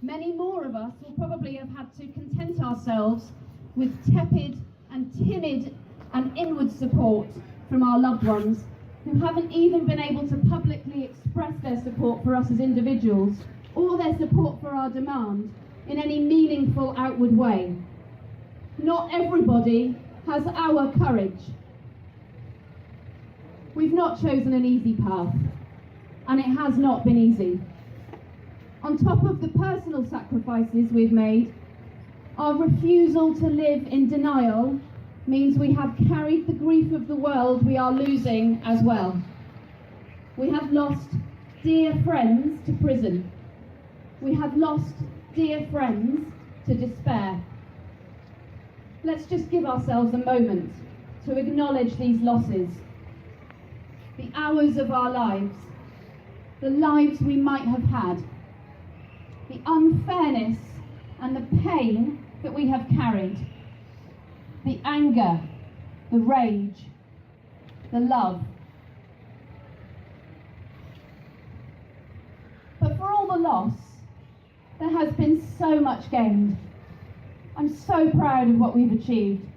Many more of us will probably have had to content ourselves with tepid and timid and inward support from our loved ones who haven't even been able to publicly express their support for us as individuals or their support for our demand in any meaningful outward way. Not everybody has our courage. We've not chosen an easy path, and it has not been easy. On top of the personal sacrifices we've made, our refusal to live in denial means we have carried the grief of the world we are losing as well. We have lost dear friends to prison. We have lost dear friends to despair. Let's just give ourselves a moment to acknowledge these losses. The hours of our lives, the lives we might have had, the unfairness and the pain that we have carried, the anger, the rage, the love. But for all the loss, there has been so much gained. I'm so proud of what we've achieved.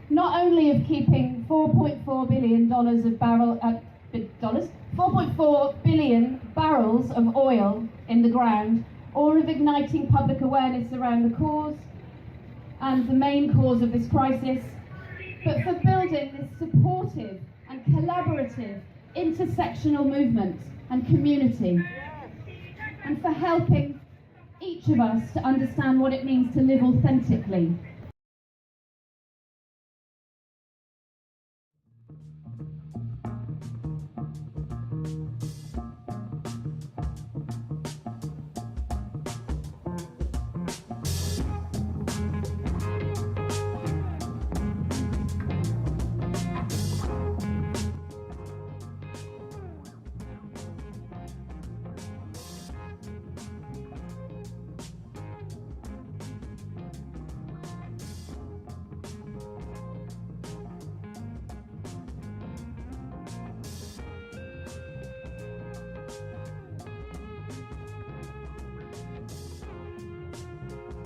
Not only of keeping $4.4 billion of dollars, 4.4 billion barrels of oil in the ground, or of igniting public awareness around the cause and the main cause of this crisis, but for building this supportive and collaborative intersectional movement and community, and for helping each of us to understand what it means to live authentically.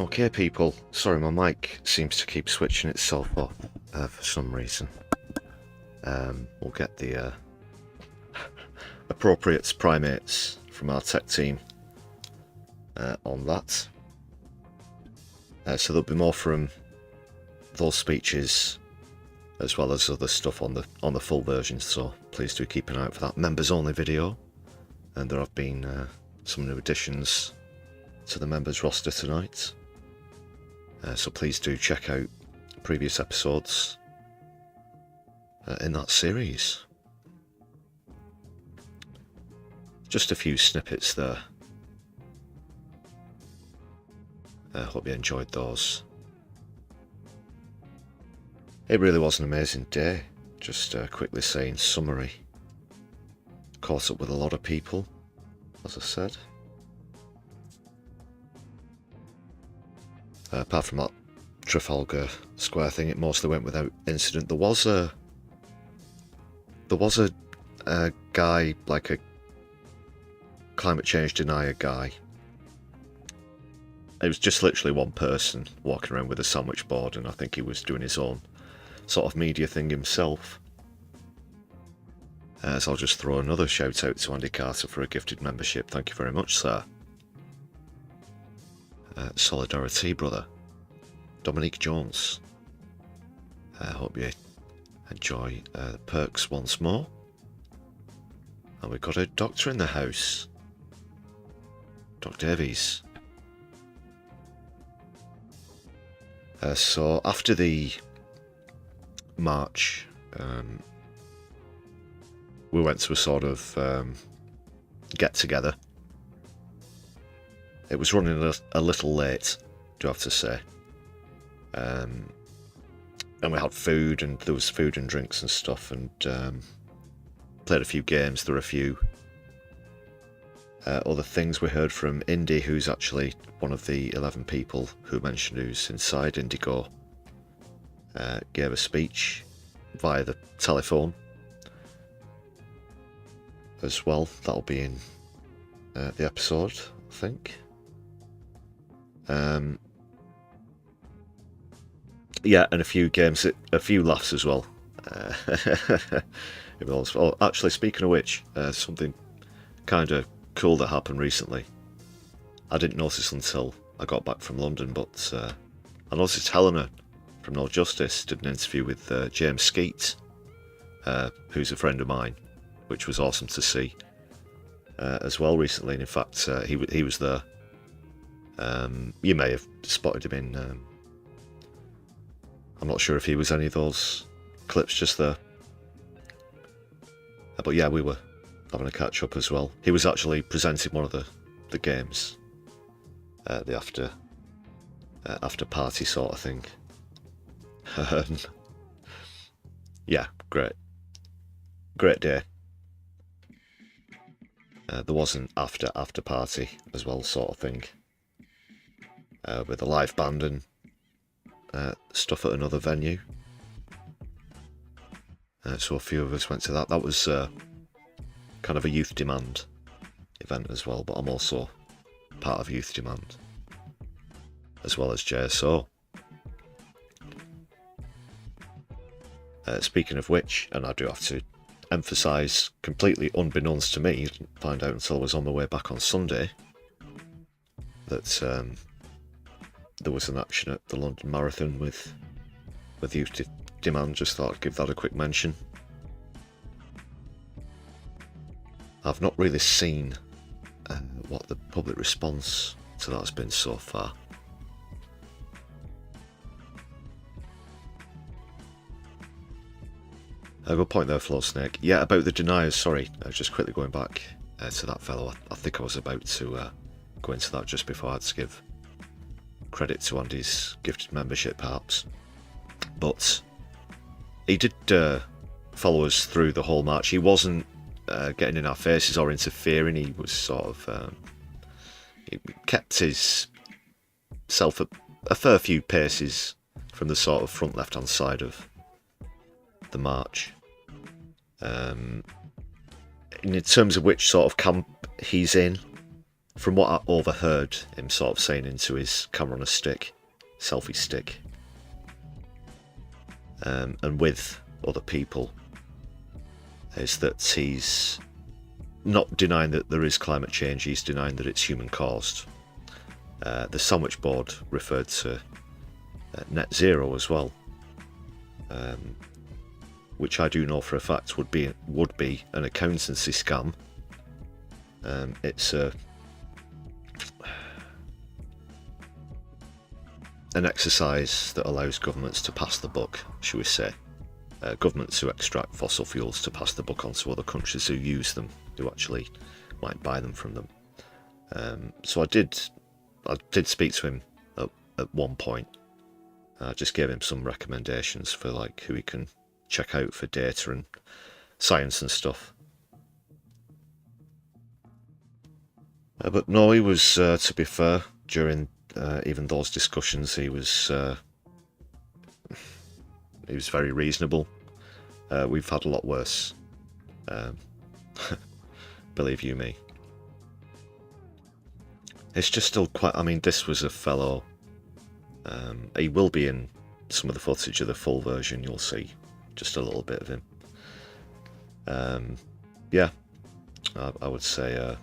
Okay people, sorry my mic seems to keep switching itself off for some reason. We'll get the appropriate primates from our tech team on that. So there'll be more from those speeches as well as other stuff on the full version, so please do keep an eye out for that members only video. And there have been some new additions to the members roster tonight, so please do check out previous episodes in that series. Just a few snippets there. I hope you enjoyed those. It really was an amazing day. Just quickly saying summary. Caught up with a lot of people, as I said. Apart from that Trafalgar Square thing, it mostly went without incident. There was a guy, like a climate change denier guy. It was just literally one person walking around with a sandwich board, and I think he was doing his own sort of media thing himself. So I'll just throw another shout out to Andy Carter for a gifted membership. Thank you very much, sir. Solidari-Tea, brother. Dominique Jones. I hope you enjoy the perks once more. And we've got a doctor in the house. Doc Davies. So after the march, we went to a sort of get together. It was running a little late, do I have to say. And we had food, and there was food and drinks and stuff, and played a few games. There were a few other things. We heard from Indy, who's actually one of the 11 people who mentioned who's inside Indigo. Gave a speech via the telephone as well. That'll be in the episode, I think. Yeah, and a few games, a few laughs as well. Oh, actually, speaking of which, something kind of cool that happened recently. I didn't notice until I got back from London, but I noticed Helena from No Justice did an interview with James Skeet, who's a friend of mine, which was awesome to see as well recently. And in fact, he was there. You may have spotted him in... I'm not sure if he was any of those clips just there. But yeah, we were having a catch up as well. He was actually presenting one of the games, the after party sort of thing. Yeah, great day. There was an after party as well, sort of thing, with a live band and stuff at another venue. So a few of us went to that. That was kind of a Youth Demand event as well, but I'm also part of Youth Demand, as well as JSO. Speaking of which, and I do have to emphasise, completely unbeknownst to me, didn't find out until I was on my way back on Sunday, that there was an action at the London Marathon with Youth Demand. Just thought I'd give that a quick mention. I've not really seen what the public response to that has been so far. A good point there, Flow Snake. Yeah, about the deniers, sorry, just quickly going back to that fellow. I think I was about to go into that just before I had to give credit to Andy's gifted membership, perhaps. But he did follow us through the whole march. He wasn't getting in our faces or interfering. He was sort of... he kept his self a fair few paces from the sort of front left-hand side of the march. In terms of which sort of camp he's in, from what I overheard him sort of saying into his camera on a stick, selfie stick, and with other people, is that he's not denying that there is climate change, he's denying that it's human caused. The sandwich board referred to net zero as well. which I do know for a fact would be an accountancy scam. It's an exercise that allows governments to pass the buck, shall we say. Governments who extract fossil fuels to pass the buck onto other countries who use them, who actually might buy them from them. So I did speak to him at one point. I just gave him some recommendations for like who he can check out for data and science and stuff. But no, he was, to be fair, during even those discussions, he was very reasonable. We've had a lot worse, believe you me. It's just still quite, I mean, this was a fellow, he will be in some of the footage of the full version, you'll see just a little bit of him. Yeah, I would say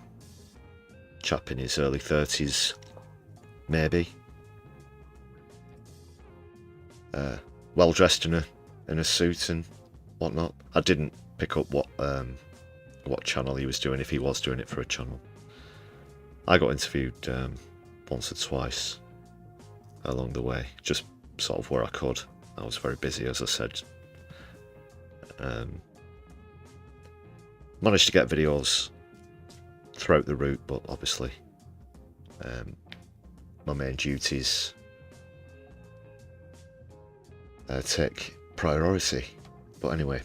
chap in his early 30s, maybe. Well dressed in a suit and whatnot. I didn't pick up what channel he was doing, if he was doing it for a channel. I got interviewed once or twice along the way, just sort of where I could. I was very busy, as I said. Managed to get videos throughout the route, but obviously my main duties take priority. But anyway,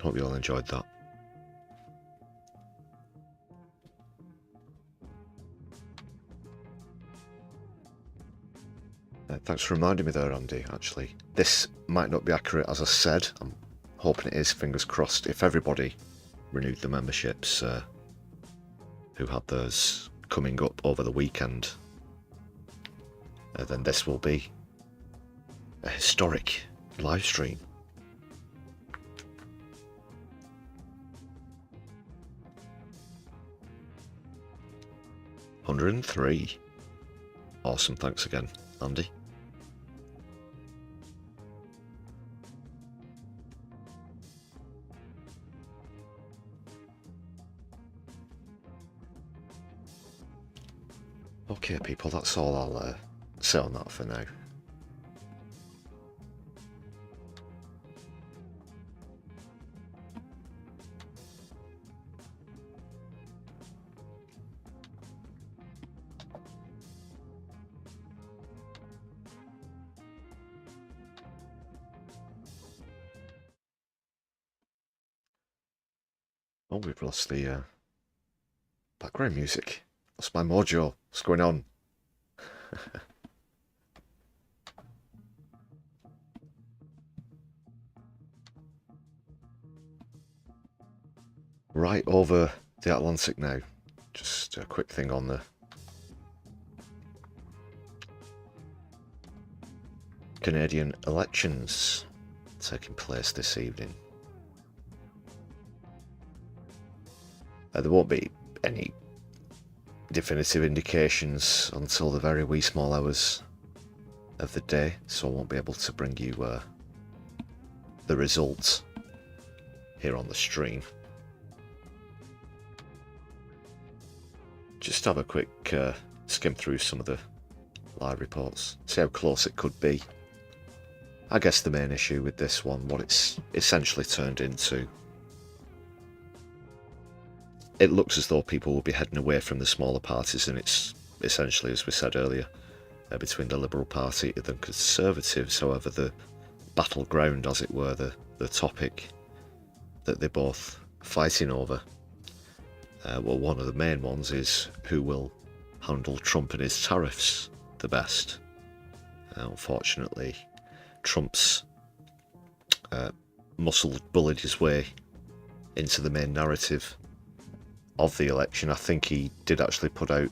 hope you all enjoyed that. Thanks for reminding me there, Andy, actually. This might not be accurate, as I said. I'm hoping it is, fingers crossed. If everybody renewed the memberships who had theirs coming up over the weekend, then this will be a historic live stream. $103. Awesome, thanks again, Andy. Okay, people, that's all I'll say on that for now. Oh, we've lost the background music. Lost my mojo. What's going on? Right over the Atlantic now. Just a quick thing on the Canadian elections taking place this evening. There won't be any definitive indications until the very wee small hours of the day, so I won't be able to bring you the results here on the stream. Just have a quick skim through some of the live reports, see how close it could be. I guess the main issue with this one, what it's essentially turned into, it looks as though people will be heading away from the smaller parties, and it's essentially, as we said earlier, between the Liberal Party and the Conservatives. However, the battleground, as it were, the topic that they're both fighting over, well, one of the main ones is who will handle Trump and his tariffs the best. Unfortunately, Trump's bullied his way into the main narrative of the election. I think he did actually put out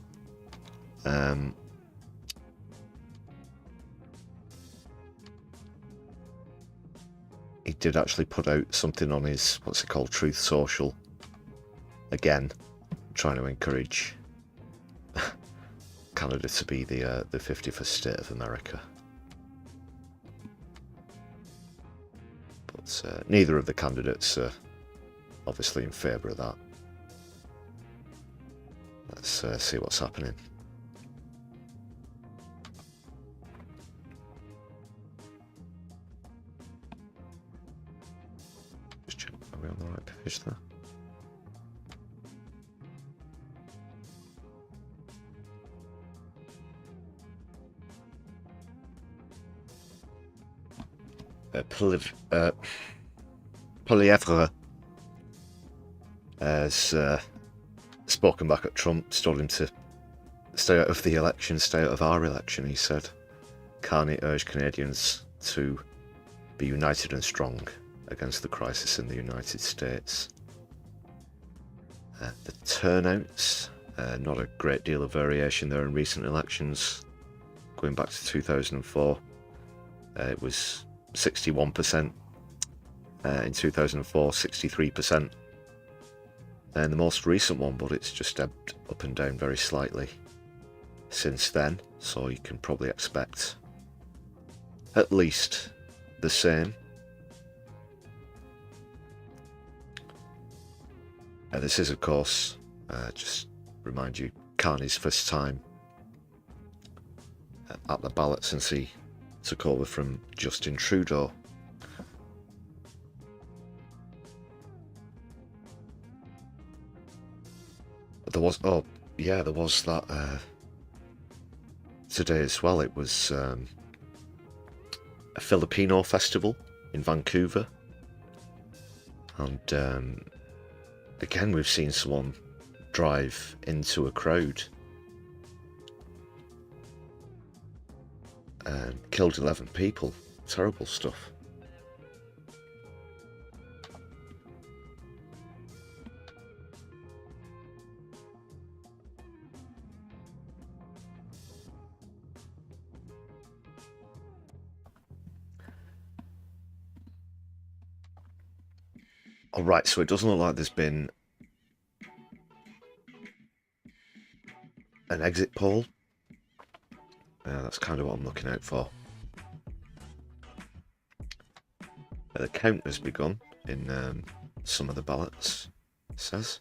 something on his, what's it called, Truth Social, again trying to encourage Canada to be the 51st state of America. But but neither of the candidates are obviously in favour of that. Let's see what's happening. Just check, are we on the right page there? P.O.V has spoken back at Trump, told him to stay out of the election, stay out of our election. He said, Carney urged Canadians to be united and strong against the crisis in the United States. The turnouts, not a great deal of variation there in recent elections. Going back to 2004, it was 61%. In 2004, 63%. And the most recent one, but it's just ebbed up and down very slightly since then, so you can probably expect at least the same. This is, of course, just remind you, Carney's first time at the ballot since he took over from Justin Trudeau. There was, oh yeah, there was that today as well. It was a Filipino festival in Vancouver, and again we've seen someone drive into a crowd and killed 11 people. Terrible stuff. Alright, so it doesn't look like there's been an exit poll. That's kind of what I'm looking out for. The count has begun in some of the ballots, it says.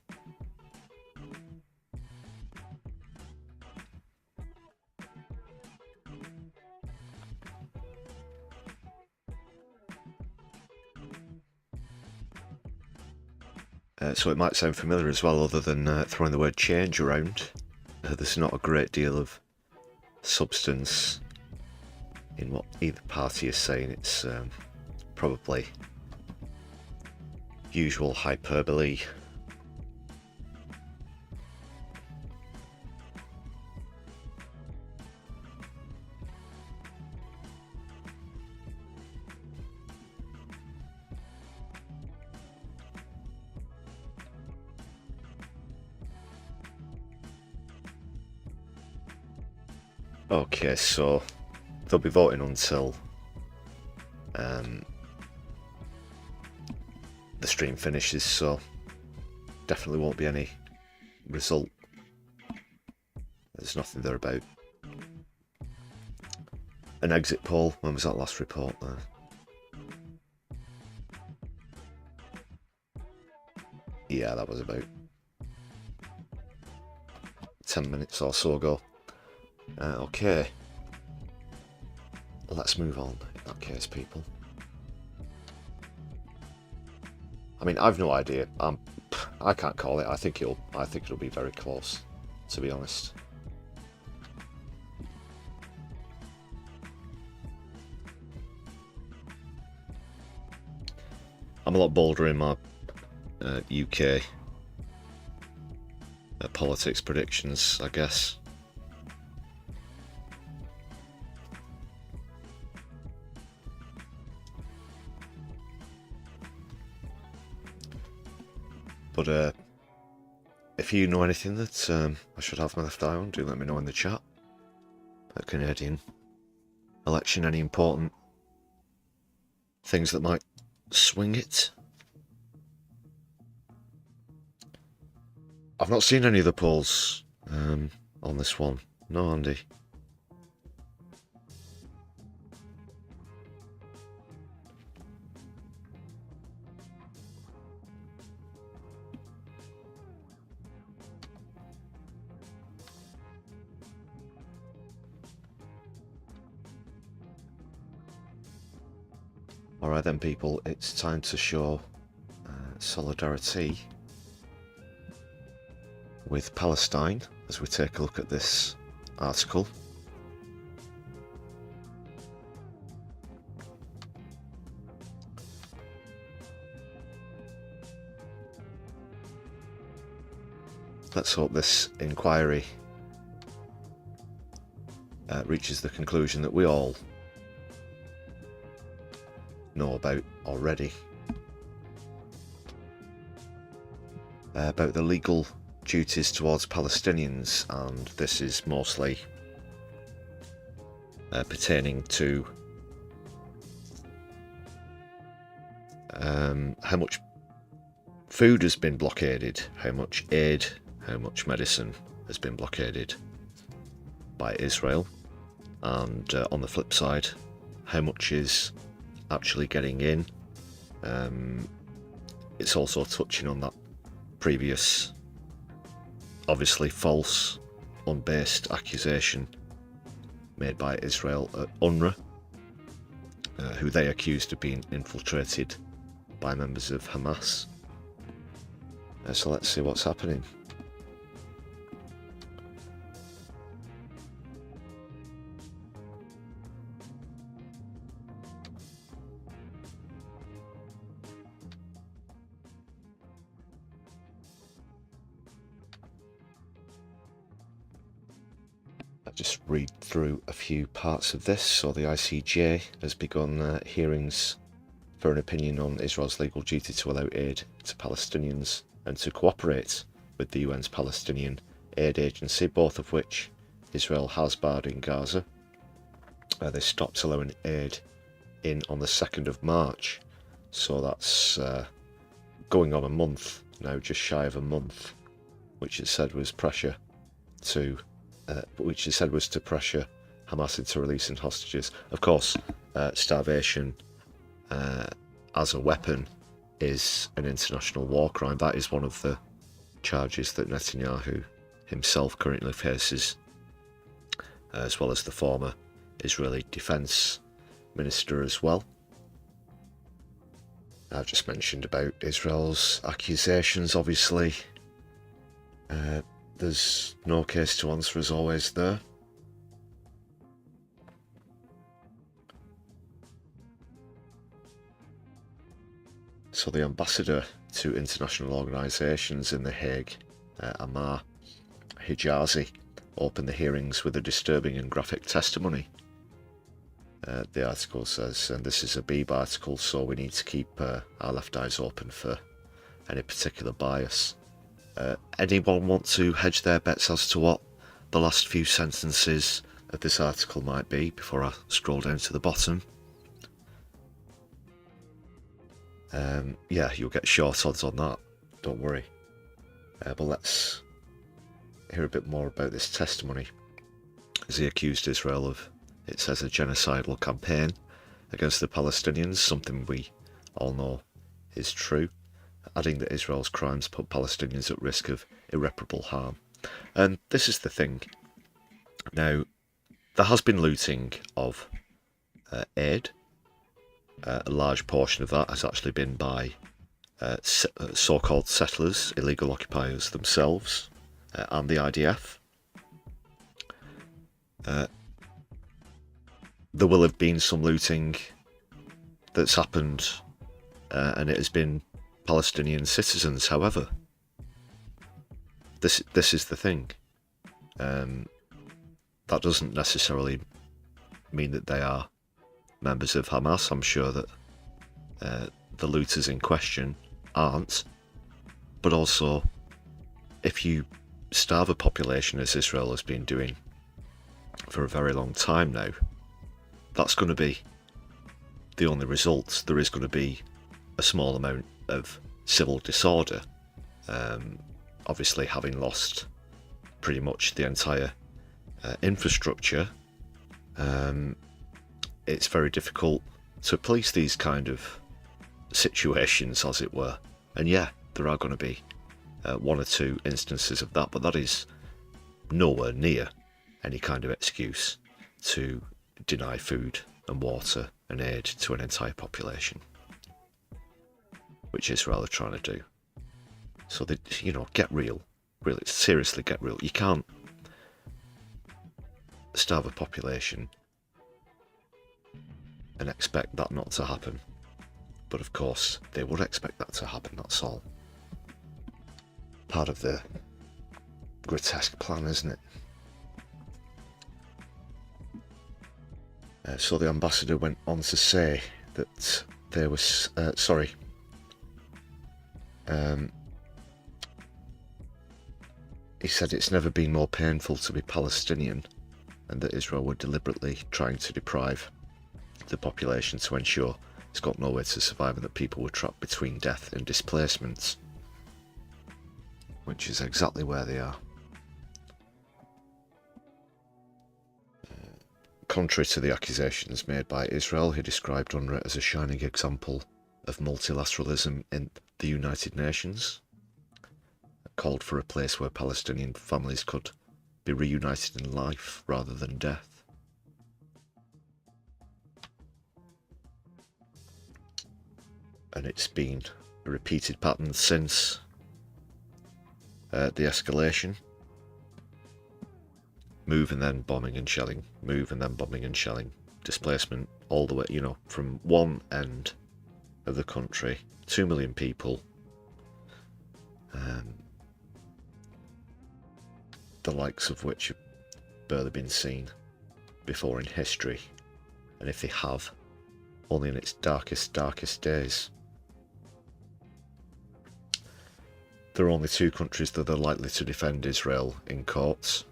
So it might sound familiar as well, other than throwing the word change around. There's not a great deal of substance in what either party is saying. It's probably usual hyperbole. Okay, so they'll be voting until the stream finishes, so definitely won't be any result. There's nothing there about an exit poll. When was that last report there? Yeah, that was about 10 minutes or so ago. Okay, let's move on in that case, people. I mean, I've no idea. I can't call it. I think it'll be very close, to be honest. I'm a lot bolder in my UK politics predictions, I guess. But if you know anything that I should have my left eye on, do let me know in the chat. Canadian election, any important things that might swing it. I've not seen any of the polls on this one. No, Andy. Alright then people, it's time to show solidarity with Palestine as we take a look at this article. Let's hope this inquiry reaches the conclusion that we all know about already, about the legal duties towards Palestinians, and this is mostly pertaining to how much food has been blockaded, how much aid, how much medicine has been blockaded by Israel, and on the flip side, how much is actually getting in. It's also touching on that previous, obviously false, unbased accusation made by Israel at UNRWA, who they accused of being infiltrated by members of Hamas. So let's see what's happening. I'll just read through a few parts of this. So the ICJ has begun hearings for an opinion on Israel's legal duty to allow aid to Palestinians and to cooperate with the UN's Palestinian Aid Agency, both of which Israel has barred in Gaza. They stopped allowing aid in on the 2nd of March, so that's going on a month now, just shy of a month, which it said was pressure to pressure Hamas into releasing hostages. Of course, starvation as a weapon is an international war crime. That is one of the charges that Netanyahu himself currently faces, as well as the former Israeli defense minister as well. I've just mentioned about Israel's accusations. Obviously, there's no case to answer as always there. So the ambassador to international organisations in The Hague, Amar Hijazi, opened the hearings with a disturbing and graphic testimony. The article says, and this is a Beeb article, so we need to keep our left eyes open for any particular bias. Anyone want to hedge their bets as to what the last few sentences of this article might be before I scroll down to the bottom? Yeah, you'll get short odds on that, don't worry. But let's hear a bit more about this testimony, as he accused Israel of, it says, a genocidal campaign against the Palestinians, something we all know is true, adding that Israel's crimes put Palestinians at risk of irreparable harm. And this is the thing. Now, there has been looting of aid. A large portion of that has actually been by so-called settlers, illegal occupiers themselves, and the IDF. There will have been some looting that's happened, and it has been Palestinian citizens. However, this is the thing. That doesn't necessarily mean that they are members of Hamas. I'm sure that the looters in question aren't. But also, if you starve a population, as Israel has been doing for a very long time now, that's going to be the only result. There is going to be a small amount of civil disorder. Obviously, having lost pretty much the entire infrastructure, it's very difficult to police these kind of situations, as it were. And yeah, there are going to be one or two instances of that, but that is nowhere near any kind of excuse to deny food and water and aid to an entire population, which Israel are trying to do. So they, you know, get real. Really, seriously get real. You can't starve a population and expect that not to happen. But of course, they would expect that to happen, that's all. Part of the grotesque plan, isn't it? So the ambassador went on to say that there was, he said it's never been more painful to be Palestinian, and that Israel were deliberately trying to deprive the population to ensure it's got nowhere to survive, and that people were trapped between death and displacement, which is exactly where they are. Contrary to the accusations made by Israel, he described UNRWA as a shining example of multilateralism in the United Nations, called for a place where Palestinian families could be reunited in life rather than death. And it's been a repeated pattern since the escalation. Move and then bombing and shelling, move and then bombing and shelling, displacement all the way, you know, from one end of the country, 2 million people, the likes of which have barely been seen before in history, and if they have, only in its darkest days. There are only 2 countries that are likely to defend Israel in courts.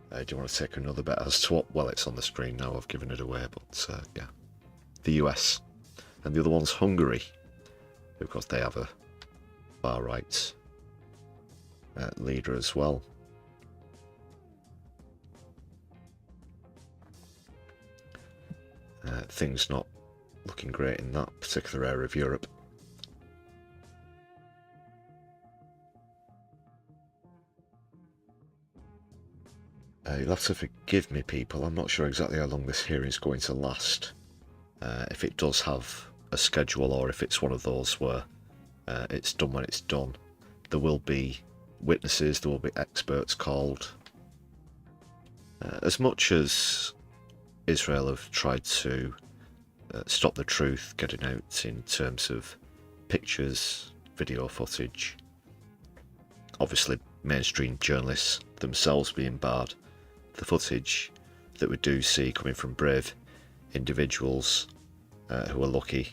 Do you want to take another bet as to what? Well, it's on the screen now, I've given it away, but yeah. The US. And the other one's Hungary, because they have a far-right leader as well. Things not looking great in that particular area of Europe. You'll have to forgive me, people. I'm not sure exactly how long this hearing is going to last. If it does have a schedule, or if it's one of those where it's done when it's done. There will be witnesses, there will be experts called. As much as Israel have tried to stop the truth getting out in terms of pictures, video footage, obviously mainstream journalists themselves being barred, the footage that we do see coming from brave individuals who are lucky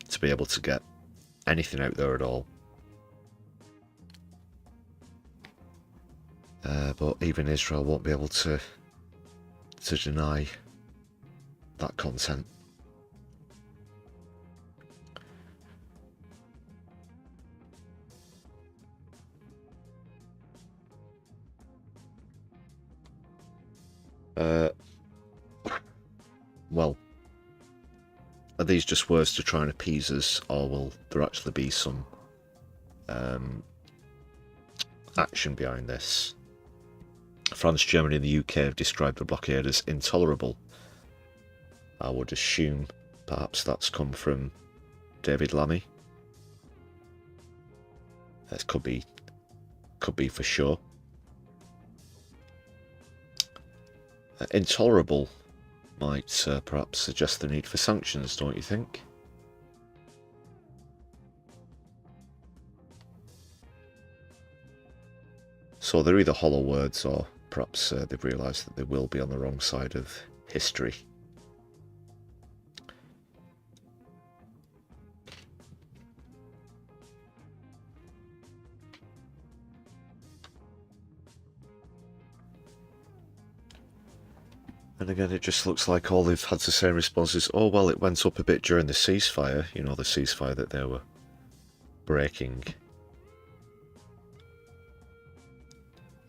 to be able to get anything out there at all. But even Israel won't be able to deny that content. Well, are these just words to try and appease us, or will there actually be some action behind this? France, Germany and the UK have described the blockade as intolerable. I would assume perhaps that's come from David Lammy. That could be for sure. Intolerable might perhaps suggest the need for sanctions, don't you think? So they're either hollow words, or perhaps they've realised that they will be on the wrong side of history. And again, it just looks like all they've had to say in response is, oh, well, it went up a bit during the ceasefire. You know, the ceasefire that they were breaking.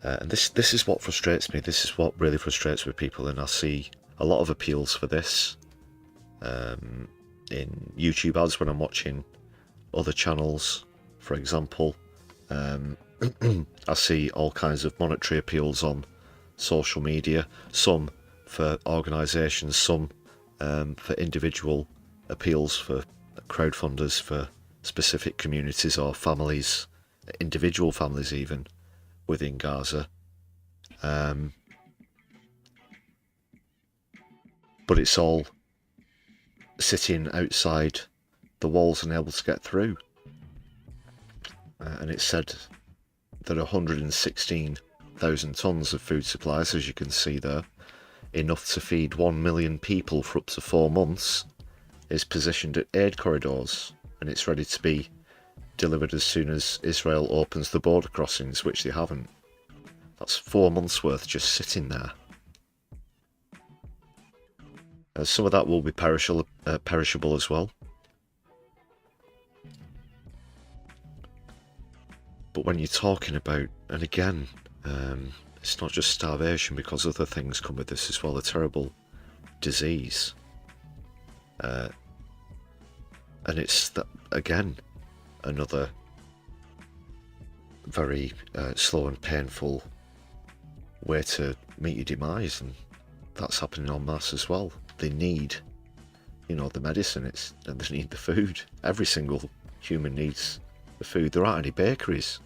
And this is what frustrates me. This is what really frustrates with people. And I see a lot of appeals for this in YouTube ads when I'm watching other channels, for example. I see all kinds of monetary appeals on social media. Some for organisations, some for individual appeals for crowdfunders for specific communities or families, individual families even, within Gaza. But it's all sitting outside the walls and able to get through. And it's said that 116,000 tonnes of food supplies, as you can see there, enough to feed 1 million people for up to 4 months, is positioned at aid corridors, and it's ready to be delivered as soon as Israel opens the border crossings, which they haven't. That's 4 months worth just sitting there. Some of that will be perishable as well. But when you're talking about, and again, it's not just starvation, because other things come with this as well, a terrible disease. And it's, that again, another very slow and painful way to meet your demise, and that's happening en masse as well. They need, you know, the medicine, and they need the food. Every single human needs the food. There aren't any bakeries.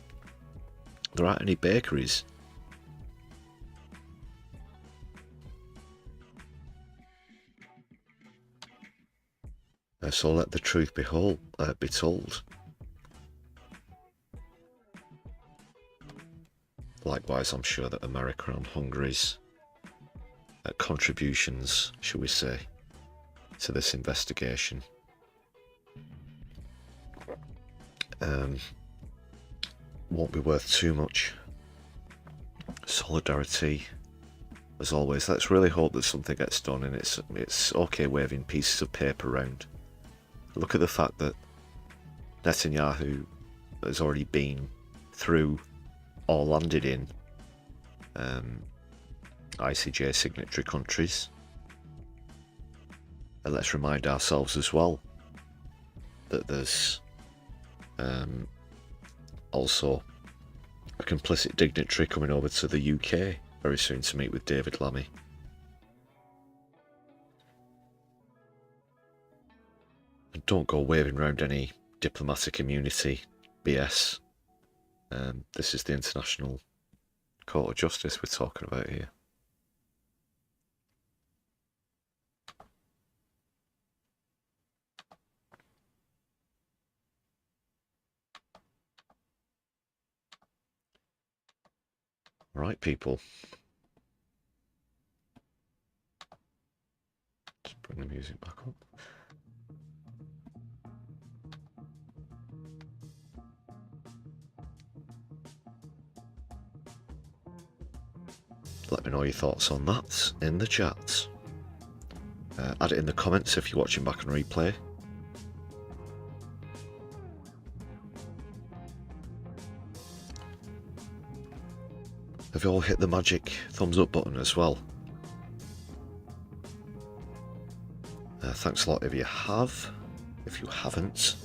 There aren't any bakeries. So let the truth be told. Likewise, I'm sure that America and Hungary's contributions, shall we say, to this investigation won't be worth too much. Solidarity, as always. Let's really hope that something gets done, and it's okay waving pieces of paper around. Look at the fact that Netanyahu has already been through or landed in ICJ signatory countries. And let's remind ourselves as well that there's also a complicit dignitary coming over to the UK very soon to meet with David Lammy. And don't go waving around any diplomatic immunity BS. This is the International Court of Justice we're talking about here. Right, people. Just bring the music back up. Let me know your thoughts on that in the chat. Add it in the comments if you're watching back on replay. Have you all hit the magic thumbs up button as well? Thanks a lot if you have. If you haven't,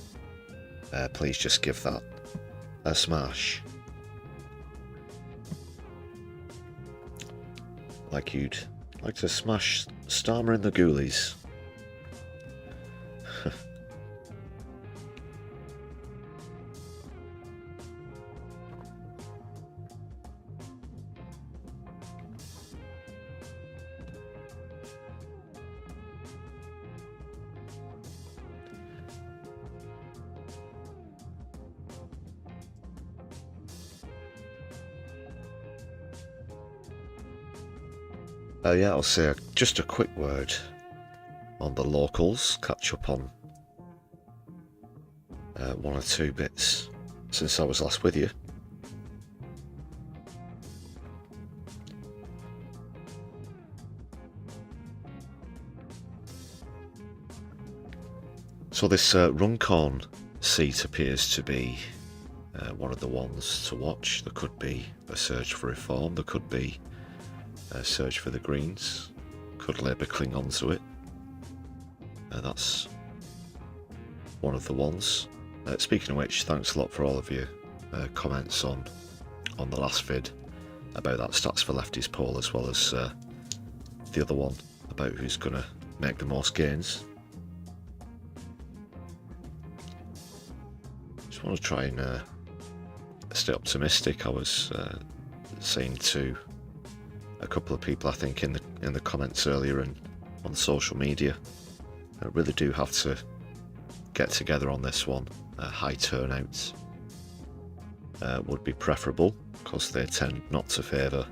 please just give that a smash. Like you'd like to smash Starmer in the Ghoulies. Yeah, I'll say just a quick word on the locals, catch up on one or two bits since I was last with you. So this Runcorn seat appears to be one of the ones to watch. There could be a surge for reform, there could be a surge for the Greens, could Labour cling on to it. That's one of the ones. Speaking of which, thanks a lot for all of your comments on the last vid about that Stats for Lefties poll, as well as the other one about who's going to make the most gains. Just want to try and stay optimistic. I was saying to a couple of people, I think, in the comments earlier and on social media, I really do have to get together on this one. High turnouts would be preferable, because they tend not to favour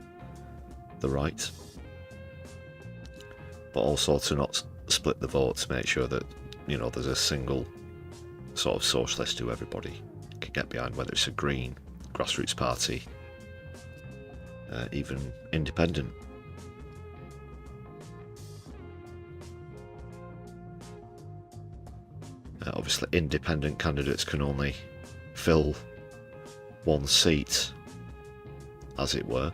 the right, but also to not split the vote, to make sure that, you know, there's a single sort of socialist who everybody can get behind, whether it's a Green, grassroots party, even independent. Obviously independent candidates can only fill one seat, as it were.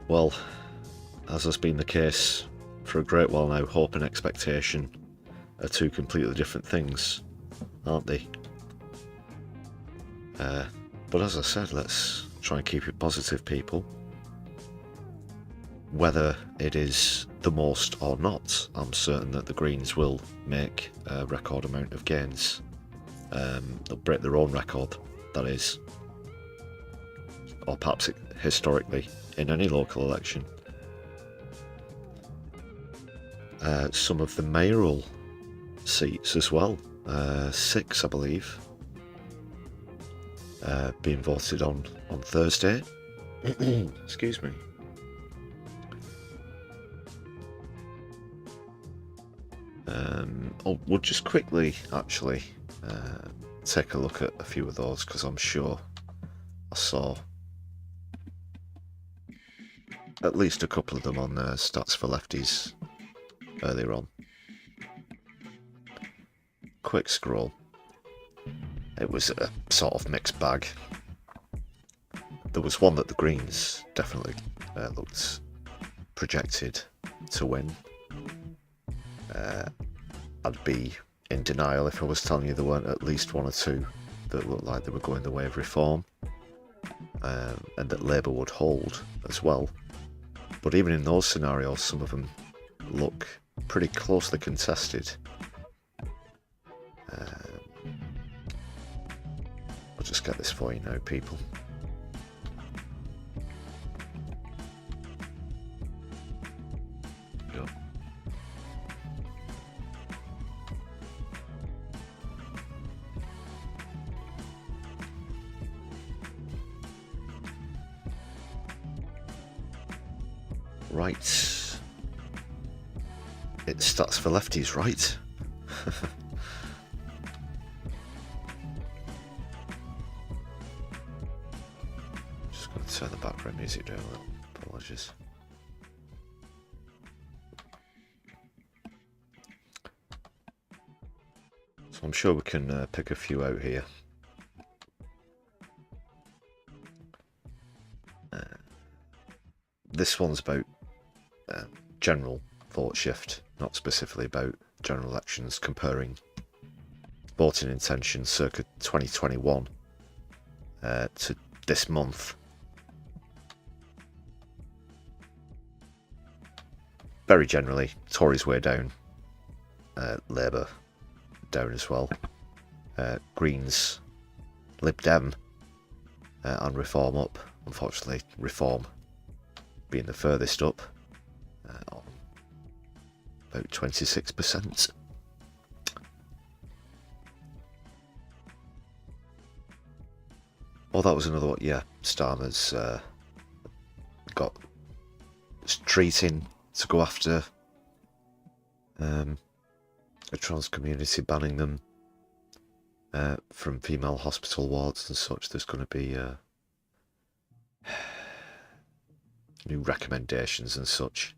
Well, as has been the case for a great while now, hope and expectation are two completely different things, aren't they? But as I said, let's try and keep it positive, people. Whether it is the most or not, I'm certain that the Greens will make a record amount of gains. They'll break their own record, that is. Or perhaps historically, in any local election. Some of the mayoral seats as well, 6 I believe, being voted on Thursday. Excuse me. We'll just quickly actually take a look at a few of those, because I'm sure I saw at least a couple of them on Stats for Lefties earlier on. Quick scroll. It was a sort of mixed bag. There was one that the Greens definitely looked projected to win. I'd be in denial if I was telling you there weren't at least one or two that looked like they were going the way of reform, and that Labour would hold as well. But even in those scenarios, some of them look pretty closely contested. I'll just get this for you now, people. Go. Right. It Stats for Lefties, right? Just going to turn the background music down a little. Apologies. So I'm sure we can pick a few out here. This one's about general vote shift, not specifically about general elections, comparing voting intentions circa 2021 to this month. Very generally, Tories way down, Labour down as well, Greens, Lib Dem and Reform up. Unfortunately, Reform being the furthest up, on about 26%. Oh, that was another one. Yeah, Starmer's got treating to go after a trans community, banning them from female hospital wards and such. There's going to be new recommendations and such.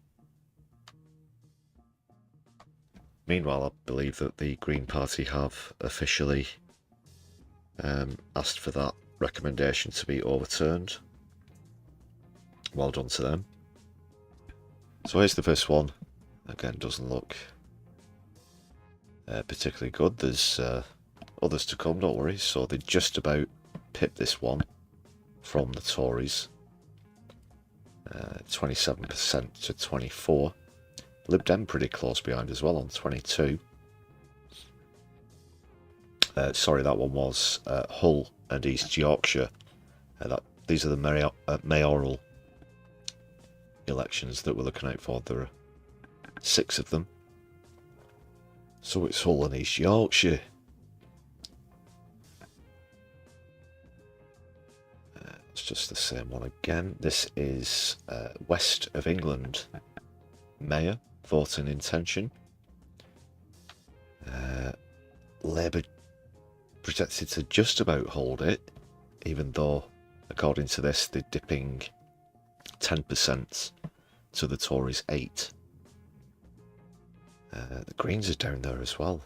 Meanwhile, I believe that the Green Party have officially asked for that recommendation to be overturned. Well done to them. So here's the first one. Again, doesn't look particularly good. There's others to come, don't worry. So they just about pipped this one from the Tories. 27% to 24. Lib Dem pretty close behind as well on 22. Sorry, that one was Hull and East Yorkshire. These are the mayoral elections that we're looking out for. There are 6 of them. So it's Hull and East Yorkshire. It's just the same one again. This is West of England mayor voting intention. Labour projected to just about hold it, even though, according to this, they're dipping 10% to the Tories 8%. The Greens are down there as well,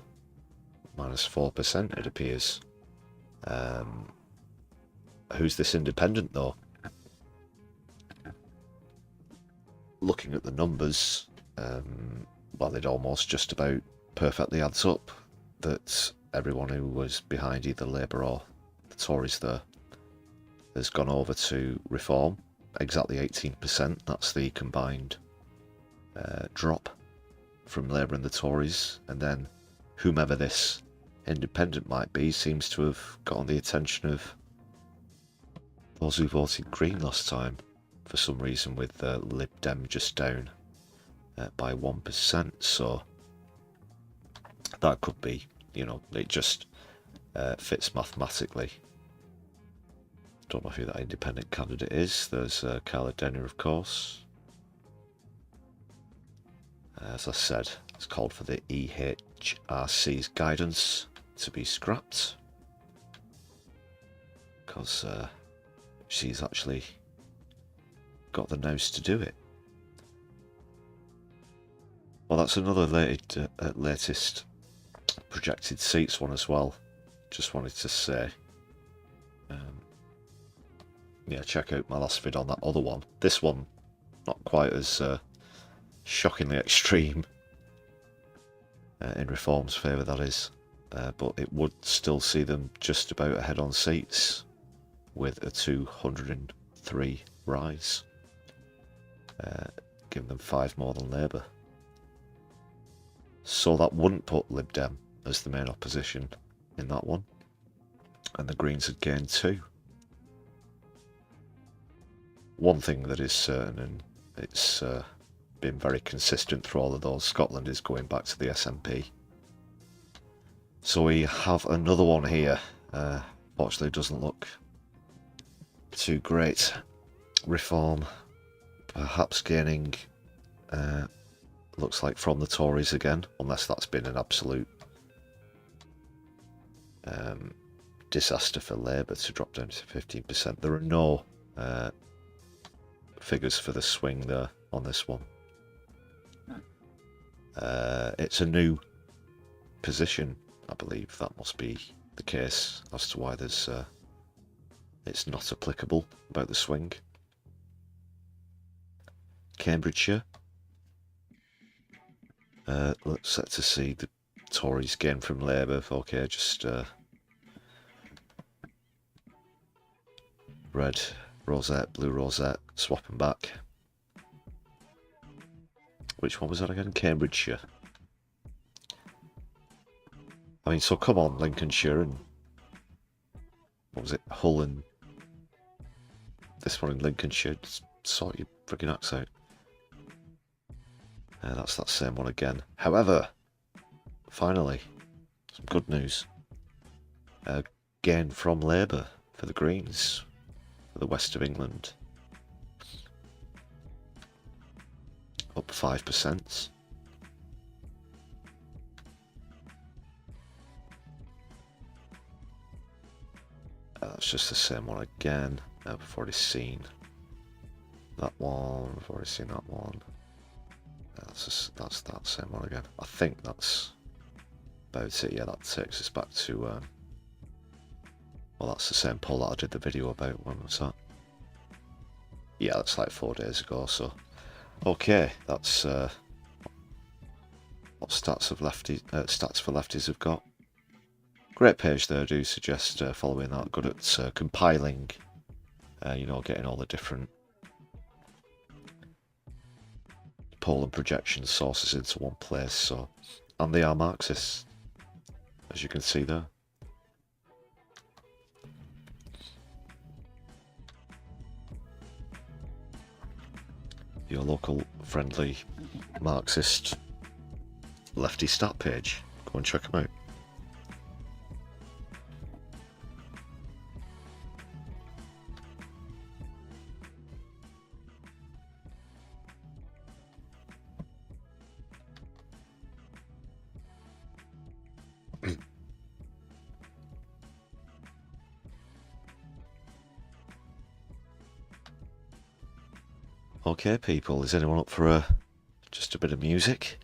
-4% it appears. Who's this independent though? Looking at the numbers, well, it almost just about perfectly adds up that everyone who was behind either Labour or the Tories there has gone over to Reform. Exactly 18%. That's the combined drop from Labour and the Tories. And then whomever this independent might be seems to have gotten the attention of those who voted Green last time for some reason, with Lib Dem just down by 1%. So that could be, you know, it just fits mathematically. Don't know who that independent candidate is. There's Carla Denner, of course. As I said, it's called for the EHRC's guidance to be scrapped, because she's actually got the nose to do it. Well, that's another latest projected seats one as well. Just wanted to say, yeah, check out my last vid on that other one. This one, not quite as shockingly extreme in Reform's favour, that is, but it would still see them just about ahead on seats with a 203 rise, giving them 5 more than Labour. So that wouldn't put Lib Dem as the main opposition in that one, and the Greens had gained 2. One thing that is certain, and it's been very consistent through all of those, Scotland is going back to the SNP. So we have another one here. Fortunately, it doesn't look too great. Reform perhaps gaining, looks like, from the Tories again, unless that's been an absolute disaster for Labour to drop down to 15%. There are no figures for the swing there on this one. It's a new position, I believe. That must be the case as to why there's it's not applicable about the swing. Cambridgeshire, looks set to see the Tories gain from Labour. Okay, just red rosette, blue rosette, swapping back. Which one was that again? Cambridgeshire. I mean, so come on, Lincolnshire and what was it? Hull and this one in Lincolnshire. Just sort your friggin' axe out. That's that same one again. However, finally, some good news. Gain from Labour for the Greens for the West of England. Up 5%. That's just the same one again. We've already seen that one. We've already seen that one. That's that same one again. I think that's about it. Yeah, that takes us back to. Well, that's the same poll that I did the video about. When was that? Yeah, that's like 4 days ago. So, okay, that's what stats for lefties have got. Great page there. I do suggest following that. Good at compiling, you know, getting all the different poll and projection sources into one place. So, and they are Marxists, as you can see there. Your local friendly Marxist Lefty stat page. Go and check them out. Okay, people, is anyone up for just a bit of music?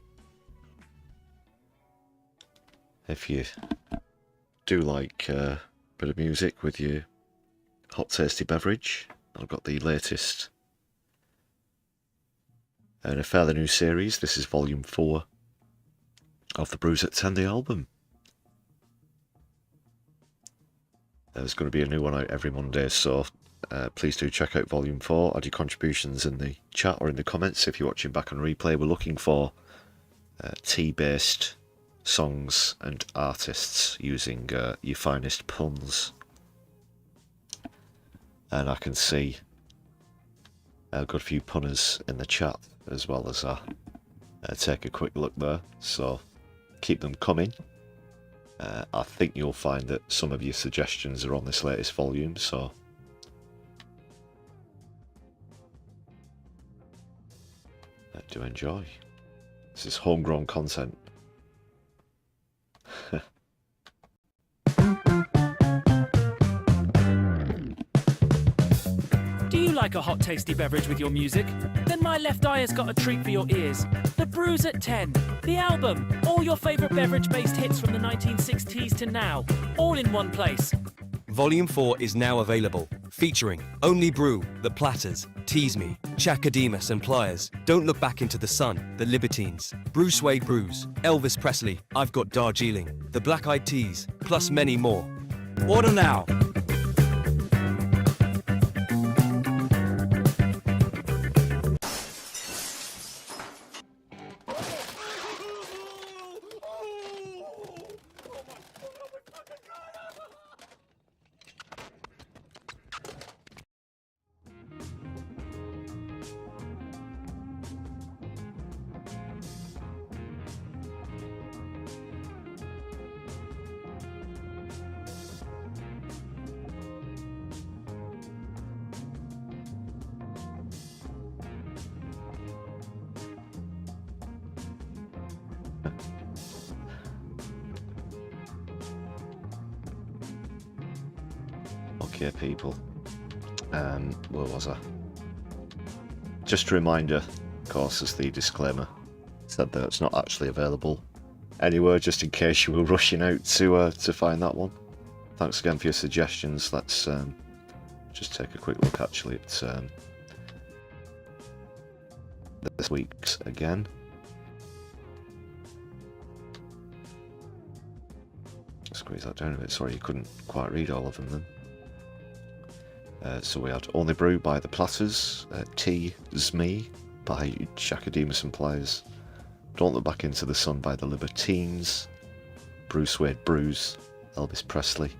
If you do like a bit of music with your hot tasty beverage, I've got the latest in a fairly new series. This is volume 4 of the Brews at 10, the album. There's going to be a new one out every Monday, so please do check out volume 4. Add your contributions in the chat or in the comments if you're watching back on replay. We're looking for tea-based songs and artists using your finest puns. And I can see a good few punners in the chat as well as I take a quick look there. So keep them coming. I think you'll find that some of your suggestions are on this latest volume, so do enjoy. This is homegrown content. Do you like a hot tasty beverage with your music? Then my left eye has got a treat for your ears. The Brews at 10, the album. All your favourite beverage-based hits from the 1960s to now, all in one place. Volume 4 is now available, featuring Only Brew, The Platters, Tease Me, Chakademus and Pliers, Don't Look Back Into the Sun, The Libertines, Bruce Wade Brews, Elvis Presley, I've Got Darjeeling, The Black Eyed Teas, plus many more. Order now! Okay, people. Where was I? Just a reminder, of course, as the disclaimer said, that it's not actually available anywhere, just in case you were rushing out to find that one. Thanks again for your suggestions. Let's just take a quick look actually at this week's again. Squeeze that down a bit. Sorry, you couldn't quite read all of them then. So we had Only Brew by The Platters, Tease Me by Chakademus and Pliers, Don't Look Back Into the Sun by The Libertines, Bruce Wade Brews, Elvis Presley,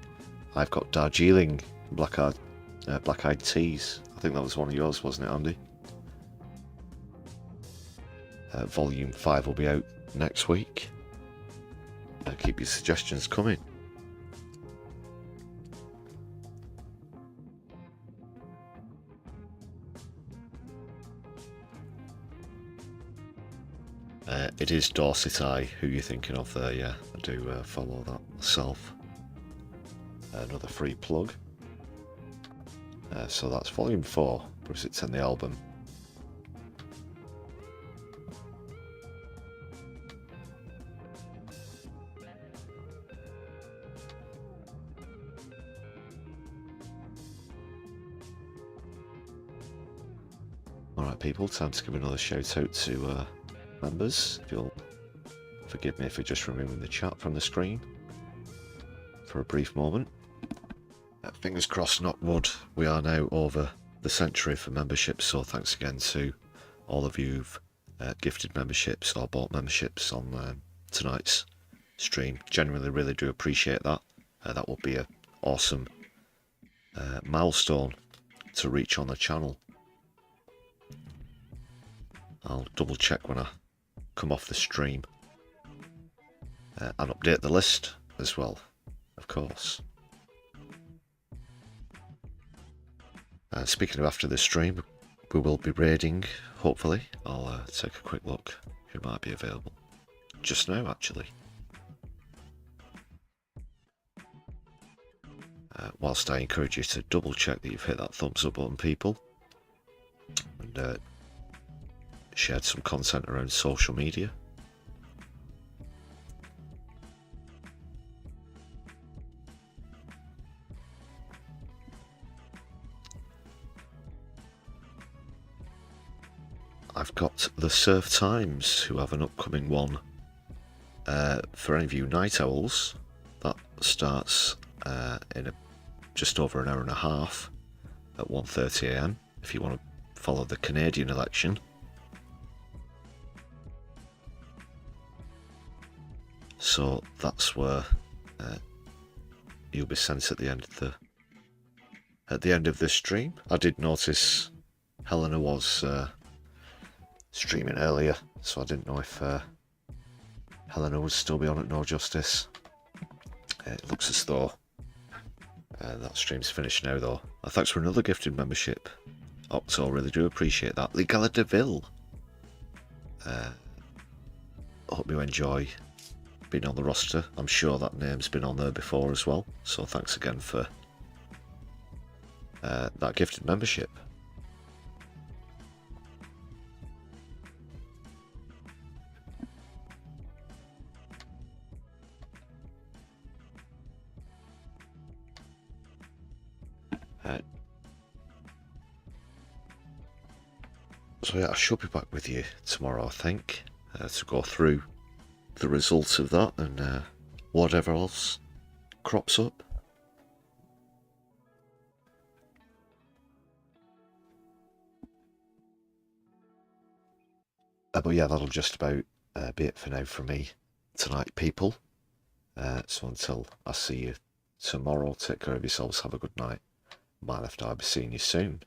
I've Got Darjeeling, Black Eyed Teas. I think that was one of yours, wasn't it, Andy? Volume 5 will be out next week. Keep your suggestions coming. It is Dorset Eye who you're thinking of there, yeah. I do follow that myself. Another free plug. So that's volume 4, Brews at 10, the album. Alright people, time to give another shout out to members. If you'll forgive me if you're just removing the chat from the screen for for a brief moment. Fingers crossed, knock wood, we are now over the century for memberships, so thanks again to all of you who've gifted memberships or bought memberships on tonight's stream. Genuinely really do appreciate that. That will be an awesome milestone to reach on the channel. I'll double check when I come off the stream and update the list as well, of course. Speaking of after the stream, we will be raiding, hopefully. I'll take a quick look who might be available. Just now, actually. Whilst I encourage you to double check that you've hit that thumbs up button, people. And shared some content around social media. I've got the Surf Times, who have an upcoming one for any of you night owls. That starts in just over an hour and a half at 1:30 AM if you want to follow the Canadian election. So that's where you'll be sent at the end of the stream. I did notice Helena was streaming earlier, so I didn't know if Helena would still be on at No Justice. It looks as though that stream's finished now, though. Thanks for another gifted membership, Octo. Really do appreciate that. Legala Deville. Hope you enjoy being on the roster. I'm sure that name's been on there before as well. So thanks again for that gifted membership. So yeah, I should be back with you tomorrow, I think, to go through the results of that and whatever else crops up. But yeah, that'll just about be it for now from me tonight, people. So until I see you tomorrow, take care of yourselves, have a good night. My Lefty, I'll be seeing you soon.